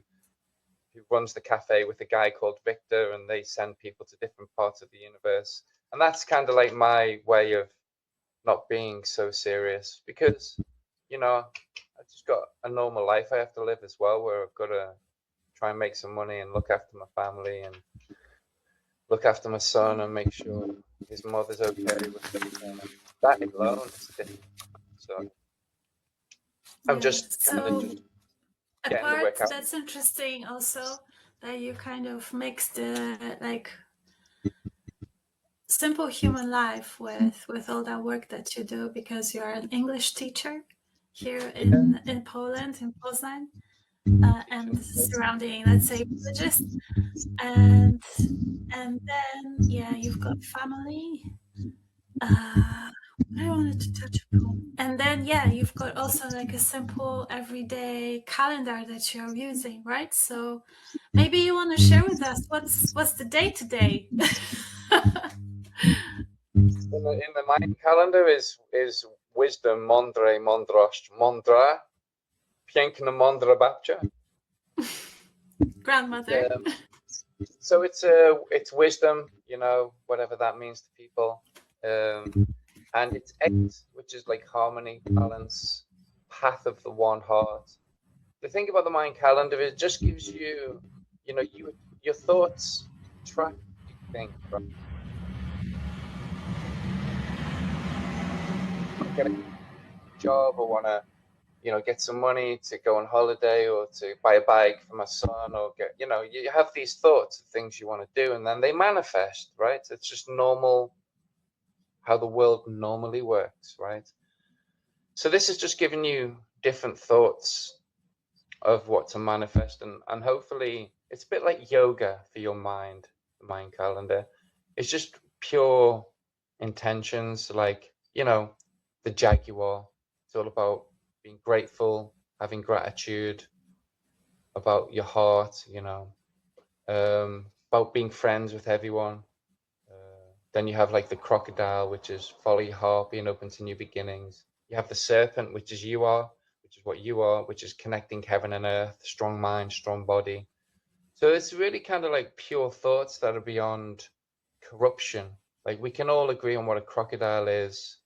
runs the cafe with a guy called Victor, and they send people to different parts of the universe. And that's kind of like my way of not being so serious, because I've just got a normal life I have to live as well, where I've got to try and make some money and look after my family and look after my son and make sure his mother's okay with everything. And that alone is difficult. So I'm just kind of just a getting the part work out. that's interesting also, that you kind of mix the like simple human life with all that work that you do, because you're an English teacher here in Poland, in Poznań, and surrounding, let's say, villages, and then you've got family. What I wanted to touch upon, and then you've got also like a simple everyday calendar that you're using, right? So maybe you want to share with us what's the day today. In the Mayan calendar is wisdom, mądre, mądrość, mądra, piękna mądra babcia. Grandmother. So it's wisdom, whatever that means to people, and it's 8, which is like harmony, balance, path of the one heart. The thing about the Mayan calendar is it just gives you, your thoughts track what you think, right? Get a job, or want to get some money to go on holiday, or to buy a bike for my son, or you have these thoughts of things you want to do, and then they manifest, right? It's just normal, how the world normally works, right? So this is just giving you different thoughts of what to manifest, and hopefully it's a bit like yoga for your mind, the mind calendar. It's just pure intentions, like, the jaguar. It's all about being grateful, having gratitude, about your heart, about being friends with everyone. Then you have like the crocodile, which is follow your heart, being open to new beginnings. You have the serpent, which is what you are, which is connecting heaven and earth, strong mind, strong body. So it's really kind of like pure thoughts that are beyond corruption. Like, we can all agree on what a crocodile is.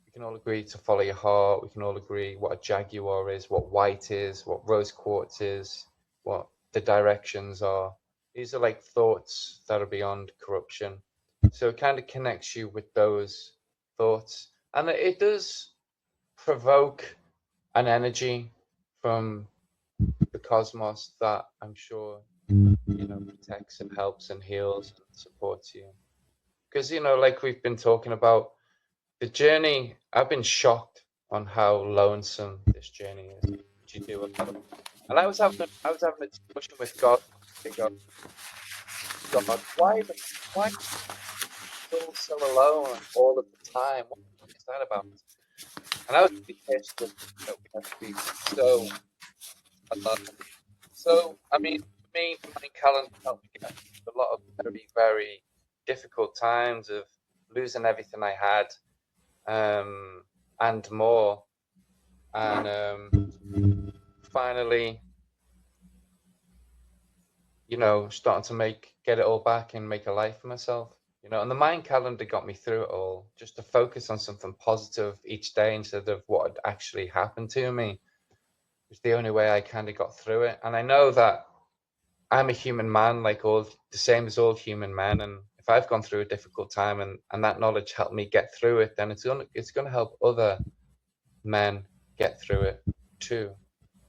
We can all agree to follow your heart. We can all agree what a jaguar is, what white is, what rose quartz is, what the directions are. These are like thoughts that are beyond corruption. So it kind of connects you with those thoughts. And it does provoke an energy from the cosmos that I'm sure, protects and helps and heals and supports you. Because, like we've been talking about, the journey, I've been shocked on how lonesome this journey is. You do a lot of, and I was having a discussion with God. God, why feel so alone all of the time? What is that about? And I was really pissed that we have to be so alone. So, I mean, for me, my calendar helped me get a lot of very, very difficult times of losing everything I had, and more. And finally, starting to get it all back and make a life for myself. you know, and the mind calendar got me through it all, just to focus on something positive each day instead of what had actually happened to me. It was the only way I kind of got through it. And I know that I'm a human man, like all the same as all human men. And if I've gone through a difficult time and that knowledge helped me get through it, then it's gonna help other men get through it too.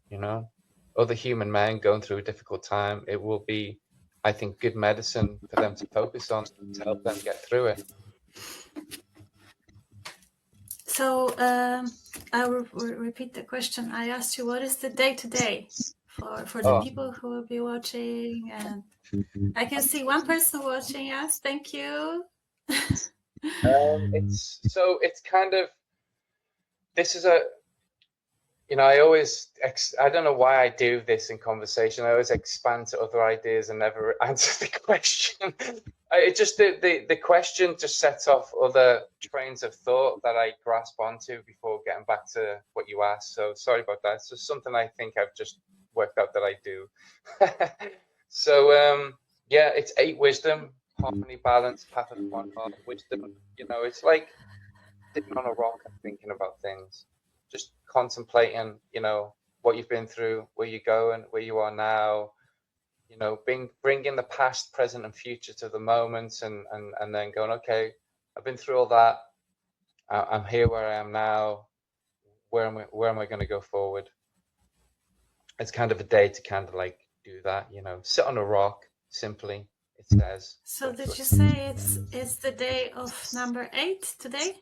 You know, other human men going through a difficult time, it will be, I think, good medicine for them to focus on to help them get through it. So I will repeat the question. I asked you, what is the day-to-day for the people who will be watching? And I can see one person watching us. Thank you. It's kind of, this is a, you know, I don't know why I do this in conversation. I always expand to other ideas and never answer the question. It just, the question just sets off other trains of thought that I grasp onto before getting back to what you asked. So sorry about that. It's just something I think I've just worked out that I do. So, yeah, it's 8 wisdom, harmony, balance, path of one heart, wisdom. You know, it's like sitting on a rock and thinking about things. Just contemplating, you know, what you've been through, where you're going, where you are now, you know, bringing the past, present, and future to the moment, and then going, okay, I've been through all that. I'm here where I am now. Where am I going to go forward? It's kind of a day to kind of like do that, you know, sit on a rock, simply, it says. So did you say it's the day of number 8 today?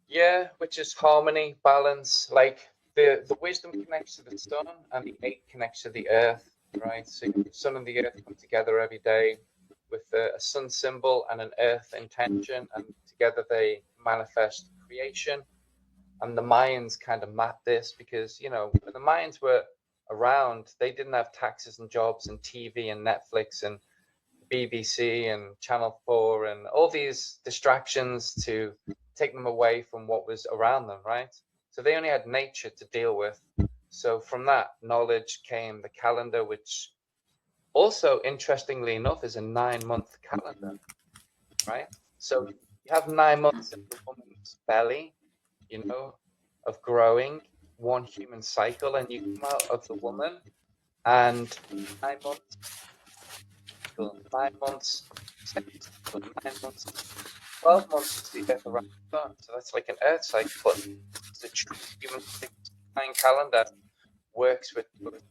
Yeah, which is harmony, balance. Like the wisdom connects to the sun, and the 8 connects to the earth, right? So the sun and the earth come together every day with a sun symbol and an earth intention, and together they manifest creation. And the Mayans kind of mapped this because, you know, when the Mayans were around, they didn't have taxes and jobs and TV and Netflix and BBC and Channel 4 and all these distractions to take them away from what was around them, right? So they only had nature to deal with. So from that knowledge came the calendar, which also, interestingly enough, is a 9-month calendar, right? So you have 9 months in the woman's belly, you know, of growing, one human cycle, and you come out of the woman, and 9 months, 9 months, 9 months, 12 months is the earth around the sun. So that's like an earth cycle, but the true human calendar works with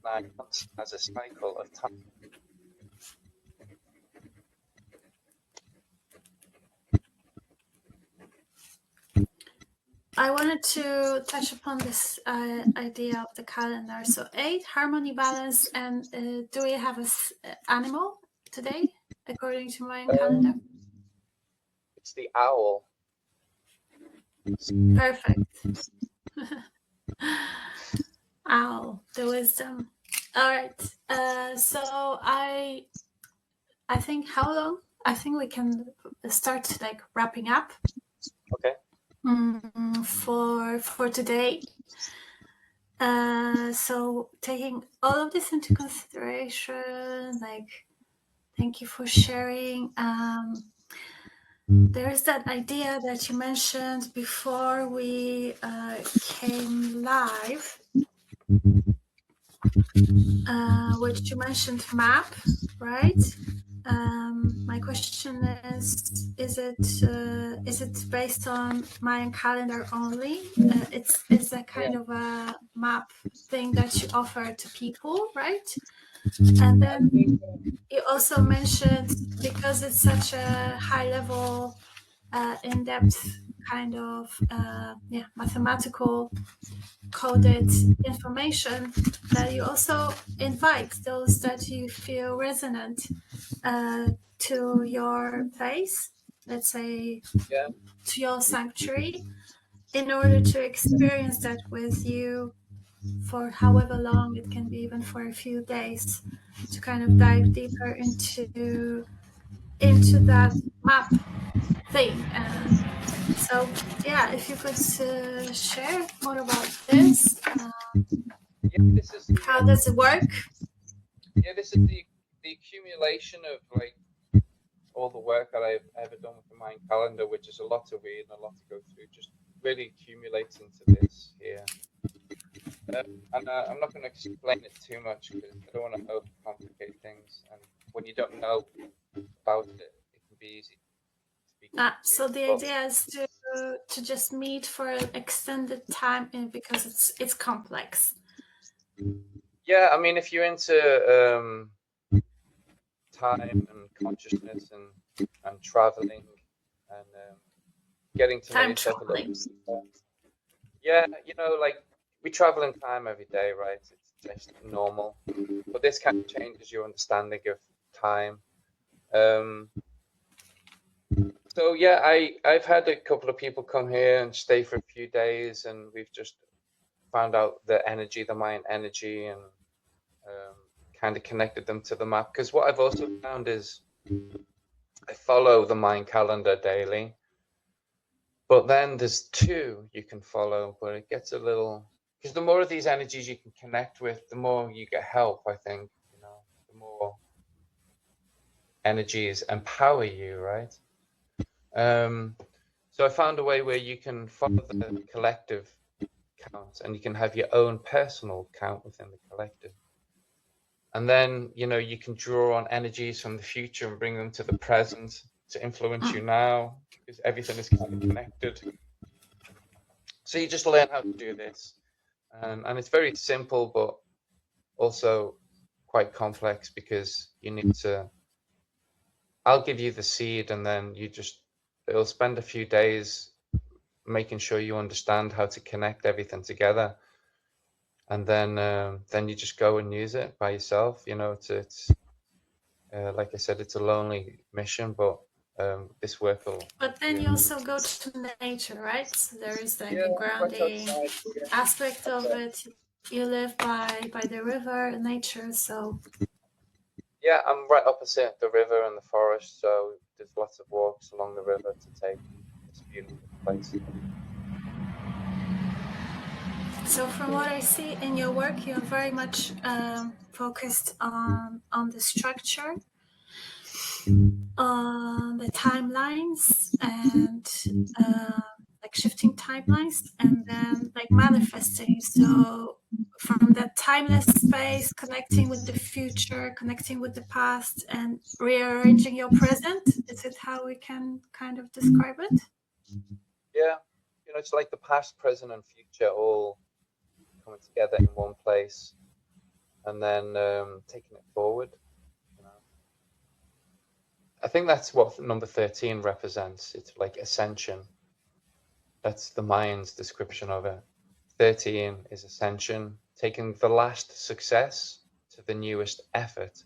9 months as a cycle of time. I wanted to touch upon this idea of the calendar. So 8, harmony, balance, and do we have an animal today, according to my calendar? It's the owl. Perfect. Owl, the wisdom. All right. So I think how long? I think we can start like wrapping up. Okay. For today. So taking all of this into consideration, like, thank you for sharing. There is that idea that you mentioned before we came live, which you mentioned map, right? My question is it based on Mayan calendar only? It's a kind of a map thing that you offer to people, right? And then you also mentioned, because it's such a high level, in-depth kind of mathematical coded information, that you also invite those that you feel resonant to your place, let's say, to your sanctuary, in order to experience that with you for however long. It can be even for a few days, to kind of dive deeper into that map thing. So yeah, if you could share more about this. How does it work? Yeah, this is the accumulation of like all the work that I've ever done with the Mayan calendar, which is a lot to read and a lot to go through, just really accumulates into this here. And I'm not going to explain it too much because I don't want to overcomplicate things. And when you don't know about it, it can be easy to be confused. So the idea is to just meet for an extended time because it's complex. Yeah, I mean, if you're into time and consciousness and traveling and getting to know yourself a little bit. Yeah, you know, like we travel in time every day, right? It's just normal. But this kind of changes your understanding of time. So yeah, I've had a couple of people come here and stay for a few days, and we've just found out the energy, the Mayan energy, and kind of connected them to the map. Because what I've also found is I follow the Mayan calendar daily, but then there's two you can follow, but it gets a little, because the more of these energies you can connect with, the more you get help, I think, you know, the more energies empower you, right? So I found a way where you can follow the collective count and you can have your own personal count within the collective. And then, you know, you can draw on energies from the future and bring them to the present to influence you now, because everything is kind of connected. So you just learn how to do this. And it's very simple, but also quite complex because you need to, I'll give you the seed and then it'll spend a few days making sure you understand how to connect everything together. And then you just go and use it by yourself. You know, it's like I said, it's a lonely mission, but this work will. But then you also go to nature, right? So there is like a grounding aspect of it. You live by the river, nature, so. Yeah, I'm right opposite the river and the forest, so there's lots of walks along the river to take. It's a beautiful place. So from what I see in your work, you're very much focused on the structure, on the timelines, and like shifting timelines, and then like manifesting. So from that timeless space, connecting with the future, connecting with the past, and rearranging your present. Is it how we can kind of describe it? Yeah, you know, it's like the past, present, and future all coming together in one place, and then taking it forward. You know, I think that's what number 13 represents. It's like ascension. That's the Mayans' description of it. 13 is ascension, taking the last success to the newest effort.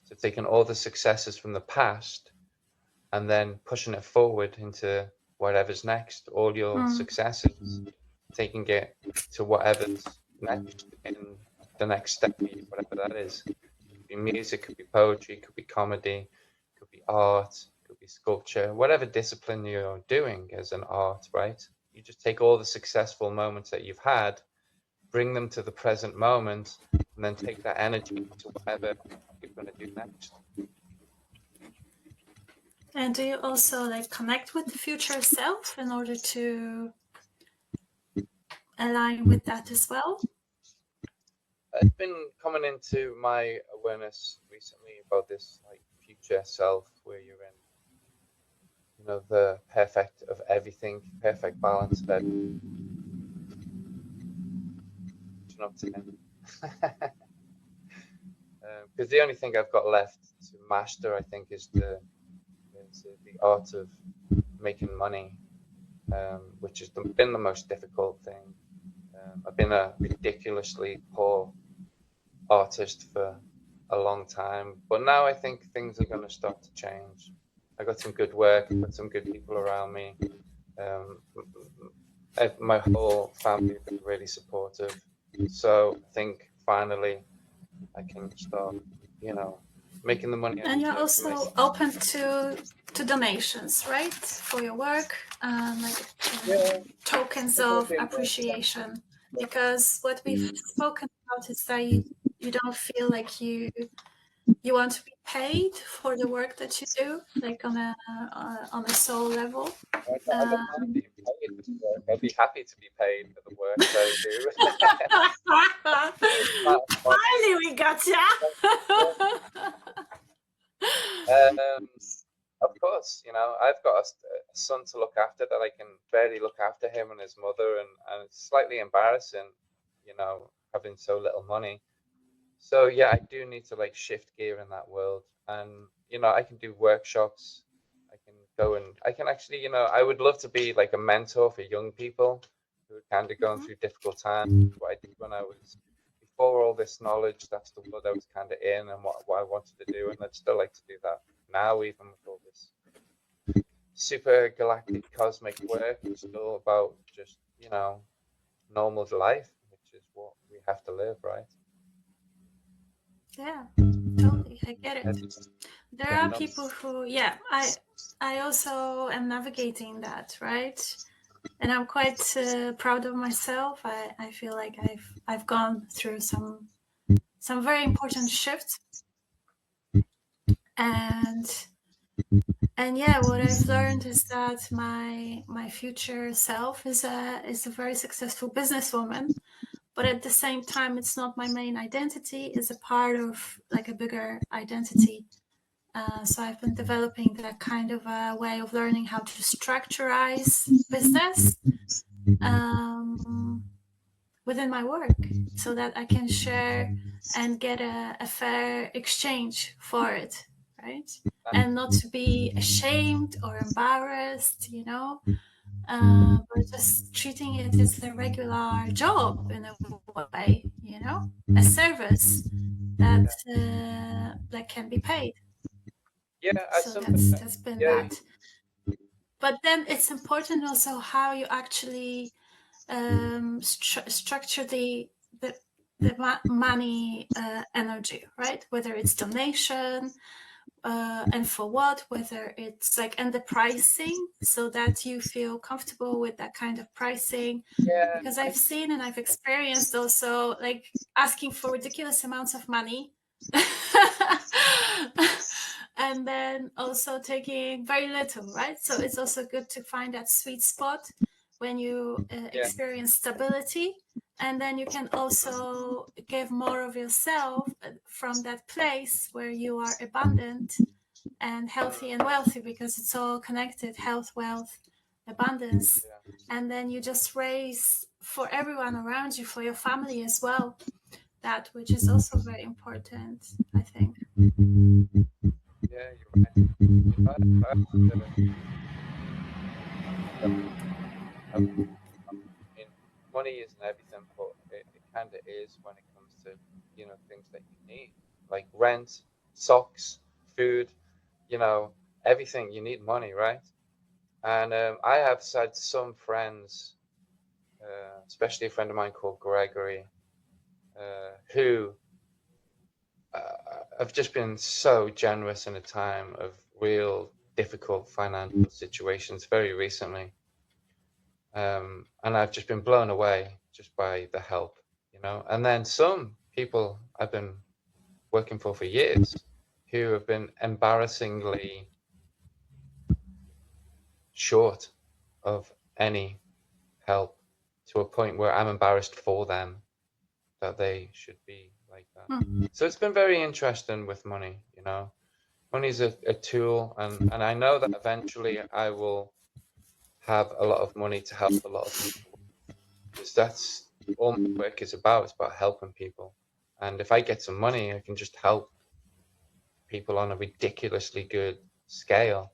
So taking all the successes from the past and then pushing it forward into whatever's next, all your successes, taking it to whatever's next in the next step, whatever that is. It could be music, could be poetry, could be comedy, could be art, could be sculpture, whatever discipline you're doing as an art, right? You just take all the successful moments that you've had, bring them to the present moment, and then take that energy to whatever you're going to do next. And do you also like connect with the future self in order to align with that as well? It's been coming into my awareness recently about this like future self where you're in, you know, the perfect of everything, perfect balance of everything. Up to him. Because the only thing I've got left to master, I think, is the art of making money, which has been the most difficult thing. I've been a ridiculously poor artist for a long time, but now I think things are going to start to change. I got some good work, I got some good people around me. My whole family have been really supportive, so I think finally I can start, you know, making the money. And you're also open to donations, right, for your work, like tokens of appreciation. Because what we've spoken about is that you don't feel like you want to be paid for the work that you do, like on a soul level? I don't mind being paid for the work. I'd be happy to be paid for the work that I do. Finally, we got ya. Of course, I've got a son to look after that I can barely look after him and his mother, and it's slightly embarrassing, having so little money. So yeah, I do need to like shift gear in that world, and I can do workshops. I can go and I can actually, I would love to be like a mentor for young people who are kind of going through difficult times. What I did when I was before all this knowledge, that's the world I was kind of in, and what I wanted to do, and I'd still like to do that now, even with all this super galactic cosmic work. It's still about just normal life, which is what we have to live, right? Yeah, totally. I get it. There are people who, I also am navigating that, right? And I'm quite proud of myself. I feel like I've gone through some very important shifts, and yeah, what I've learned is that my future self is a very successful businesswoman, but at the same time, it's not my main identity. It's a part of like a bigger identity. So I've been developing that kind of a way of learning how to structurize business within my work, so that I can share and get a fair exchange for it, right? And not to be ashamed or embarrassed, but just treating it as a regular job in a way, a service that can be paid. Yeah, So that's been that. But then it's important also how you actually structure the money energy, right? Whether it's donation, and for what, whether it's and the pricing, so that you feel comfortable with that kind of pricing. Because I've seen and I've experienced also asking for ridiculous amounts of money and then also taking very little, right? So it's also good to find that sweet spot when you experience stability, and then you can also give more of yourself from that place where you are abundant and healthy and wealthy, because it's all connected: health, wealth, abundance. And then you just raise for everyone around you, for your family as well, that which is also very important, I think. Yeah, you're right. I mean, money isn't everything, but it kind of is when it comes to things that you need, like rent, socks, food, everything. You need money, right? And I have had some friends, especially a friend of mine called Gregory, who have just been so generous in a time of real difficult financial situations very recently. And I've just been blown away just by the help, And then some people I've been working for years who have been embarrassingly short of any help, to a point where I'm embarrassed for them that they should be like that. So it's been very interesting with money, Money's a tool, and I know that eventually I will have a lot of money to help a lot of people, because that's all my work is about. It's about helping people. And if I get some money, I can just help people on a ridiculously good scale.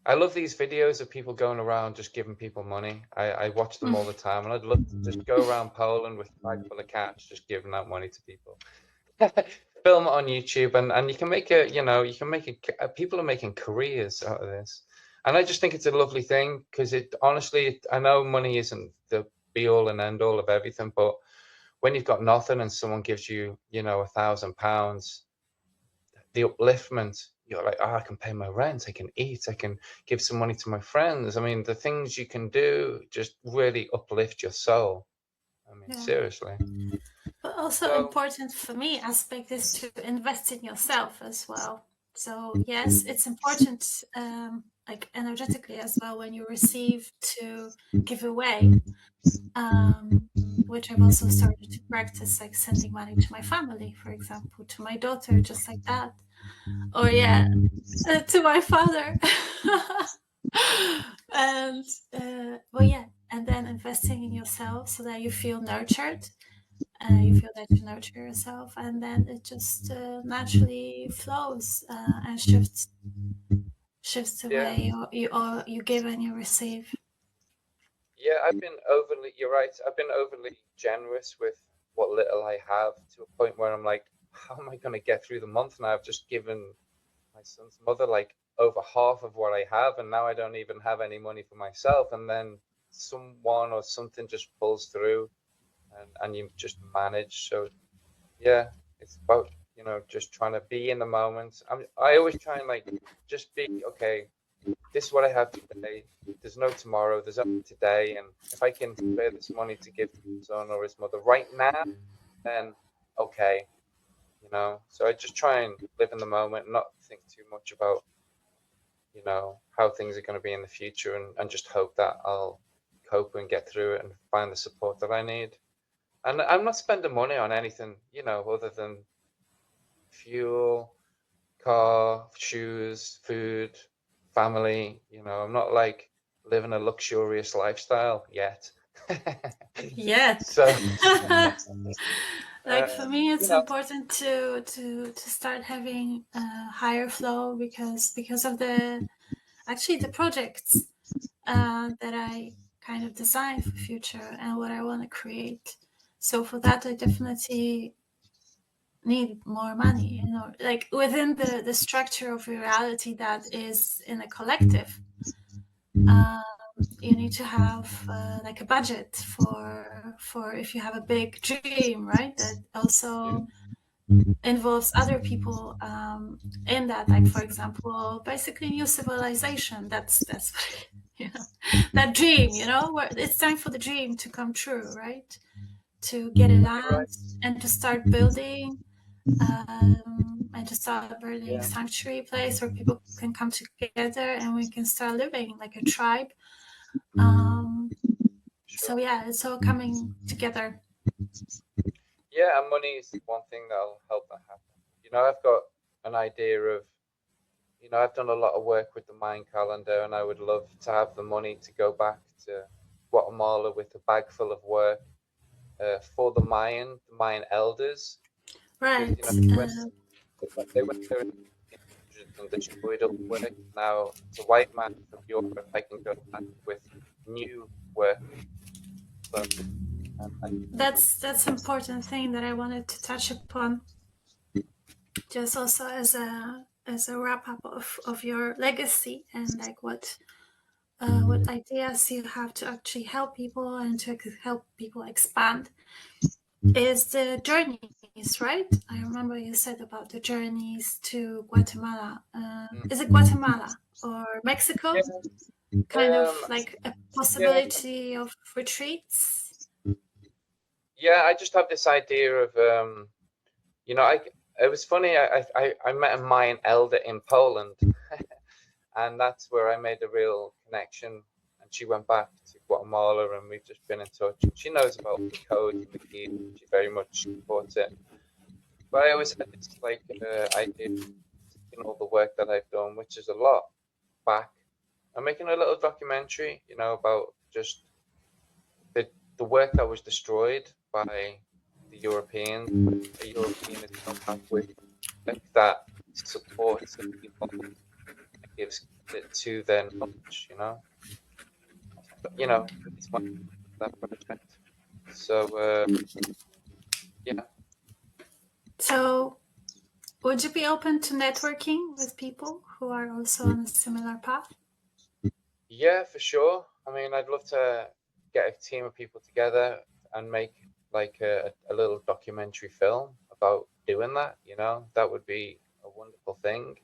I love these videos of people going around just giving people money. I watch them all the time, and I'd love to just go around Poland with a bag full of cash, just giving out money to people. Film it on YouTube, and you can make people are making careers out of this. And I just think it's a lovely thing, because I know money isn't the be all and end all of everything, but when you've got nothing and someone gives you, £1,000, the upliftment, you're like, I can pay my rent, I can eat, I can give some money to my friends. I mean, the things you can do just really uplift your soul. I mean, seriously. But Also So important for me aspect is to invest in yourself as well. So yes, it's important, like energetically as well, when you receive, to give away, which I've also started to practice, like sending money to my family, for example, to my daughter, just like that, or to my father. And well, yeah, and then investing in yourself so that you feel nurtured. You feel that you nurture yourself, and then it just naturally flows and shifts the yeah, way you give and you receive. yeah, you're right. I've been overly generous with what little I have, to a point where I'm like, how am I going to get through the month now? I've just given my son's mother like over half of what I have, and now I don't even have any money for myself. And then someone or something just pulls through, and you just manage. So yeah, it's about, just trying to be in the moment. I always try and like just be okay. This is what I have today. There's no tomorrow. There's only today, and if I can spare this money to give to his son or his mother right now, then okay, So I just try and live in the moment, not think too much about, how things are going to be in the future, and just hope that I'll cope and get through it and find the support that I need. And I'm not spending money on anything, other than fuel, car, shoes, food, family. I'm not like living a luxurious lifestyle yet. Yet. So, Like for me, you it's know, important to start having a higher flow, because of the projects that I kind of design for future and what I want to create. So for that, I definitely need more money, like within the structure of reality that is in a collective. um, you need to have like a budget for if you have a big dream, right, that also involves other people in that, like for example, basically new civilization. That's what that dream, where it's time for the dream to come true, right, to get it you're right. out and to start building, and to start building a Yeah, sanctuary place where people can come together and we can start living like a tribe. So sure. yeah, it's all coming together. Yeah, and money is one thing that'll help that happen. I've got an idea of, I've done a lot of work with the Mayan calendar, and I would love to have the money to go back to Guatemala with a bag full of work, for the Mayan elders, because Right. they went there in the 1800s and destroyed all the work. Now, as a white man from Europe, I can go back with new work. But That's important thing that I wanted to touch upon, just also as a wrap up of your legacy, and like what ideas you have to actually help people and to help people expand, is the journeys, right? I remember you said about the journeys to Guatemala. Is it Guatemala or Mexico? yeah, Kind of like a yeah, possibility of retreats. yeah. I just have this idea of, I. It was funny. I met a Mayan elder in Poland, and that's where I made a real connection. And she went back to Guatemala, and we've just been in touch. And she knows about the codes and the keys. She very much supports it. But I always had this like idea, all the work that I've done, which is a lot, back. I'm making a little documentary, about just the work that was destroyed by the Europeans. The European has come back with that supports the people and gives it to their knowledge. It's my that project. So yeah, So, would you be open to networking with people who are also on a similar path? yeah, for sure. I mean, I'd love to get a team of people together and make like a little documentary film about doing that. That would be a wonderful thing.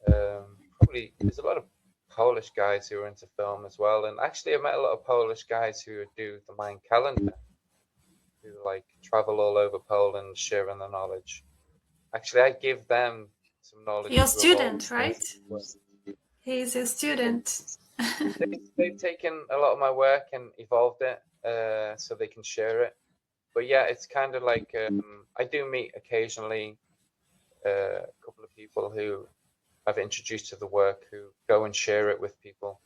Probably there's a lot of Polish guys who are into film as well, and actually I met a lot of Polish guys who do the Mayan calendar, who like travel all over Poland sharing the knowledge. Actually, I give them some knowledge. Your student, right? He's a student. They've taken a lot of my work and evolved it so they can share it. But yeah, it's kind of like I do meet occasionally a couple of people who I've introduced to the work who go and share it with people.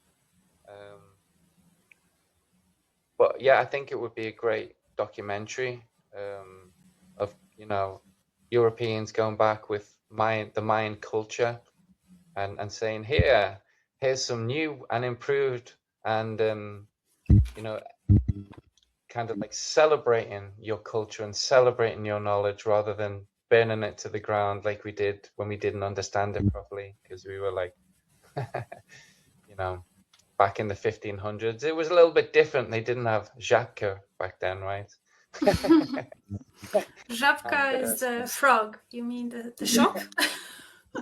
But yeah, I think it would be a great documentary of, you know, Europeans going back with the Mayan culture and saying, here's some new and improved and, you know, kind of like celebrating your culture and celebrating your knowledge rather than burning it to the ground like we did when we didn't understand it properly, because we were like, you know, back in the 1500s. It was a little bit different. They didn't have żabka back then, right? Żabka is the frog. You mean the shop?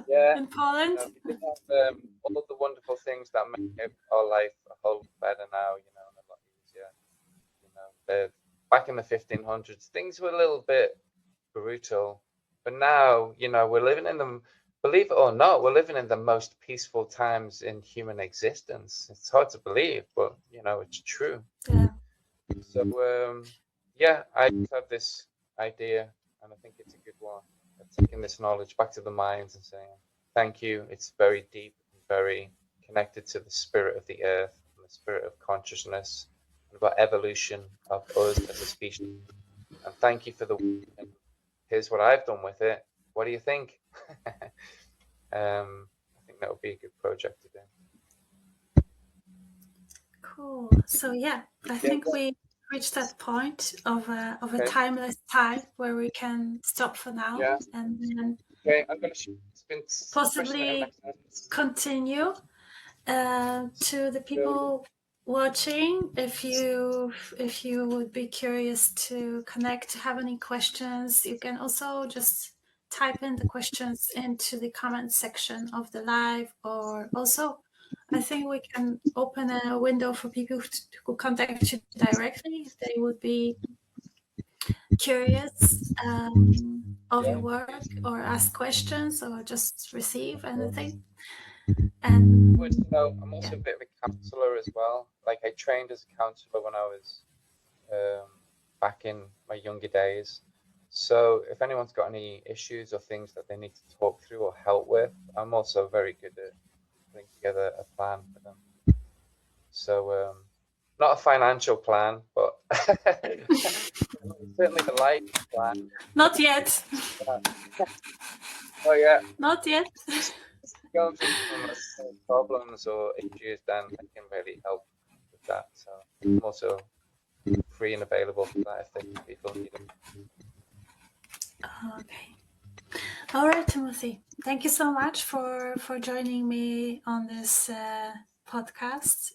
Yeah. In Poland? We have all of the wonderful things that make our life a whole lot better now, you know, and a lot easier. You know, back in the 1500s, things were a little bit brutal. But now, you know, we're living in them. Believe it or not, we're living in the most peaceful times in human existence. It's hard to believe, but, you know, it's true. Yeah. So, yeah, I have this idea, and I think it's a good one, of taking this knowledge back to the minds and saying, thank you. It's very deep and very connected to the spirit of the earth and the spirit of consciousness and about evolution of us as a species. And thank you for the work. And here's what I've done with it. What do you think? I think that would be a good project to do. Cool. So yeah, I think we reached that point of a timeless time where we can stop for now and then I'm going to possibly continue to the people watching. If you would be curious to connect, have any questions, you can also just type in the questions into the comment section of the live, or also I think we can open a window for people to contact you directly if they would be curious of your work or ask questions or just receive anything. And I'm also a bit of a counselor as well. Like I trained as a counselor when I was back in my younger days. So if anyone's got any issues or things that they need to talk through or help with, I'm also very good at putting together a plan for them. So not a financial plan, but certainly a life plan. Not yet. Oh yeah. Not yet. Going through some problems or issues, then I can really help with that. So I'm also free and available for that if people need them. Okay. All right, Timothy. Thank you so much for joining me on this podcast.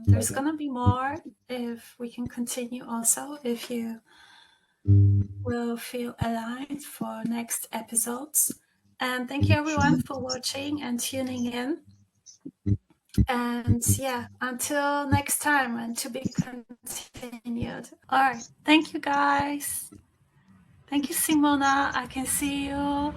There's gonna be more if we can continue. Also, if you will feel aligned for next episodes. And thank you everyone for watching and tuning in. And yeah, until next time, and to be continued. All right. Thank you, guys. Thank you, Simona. I can see you.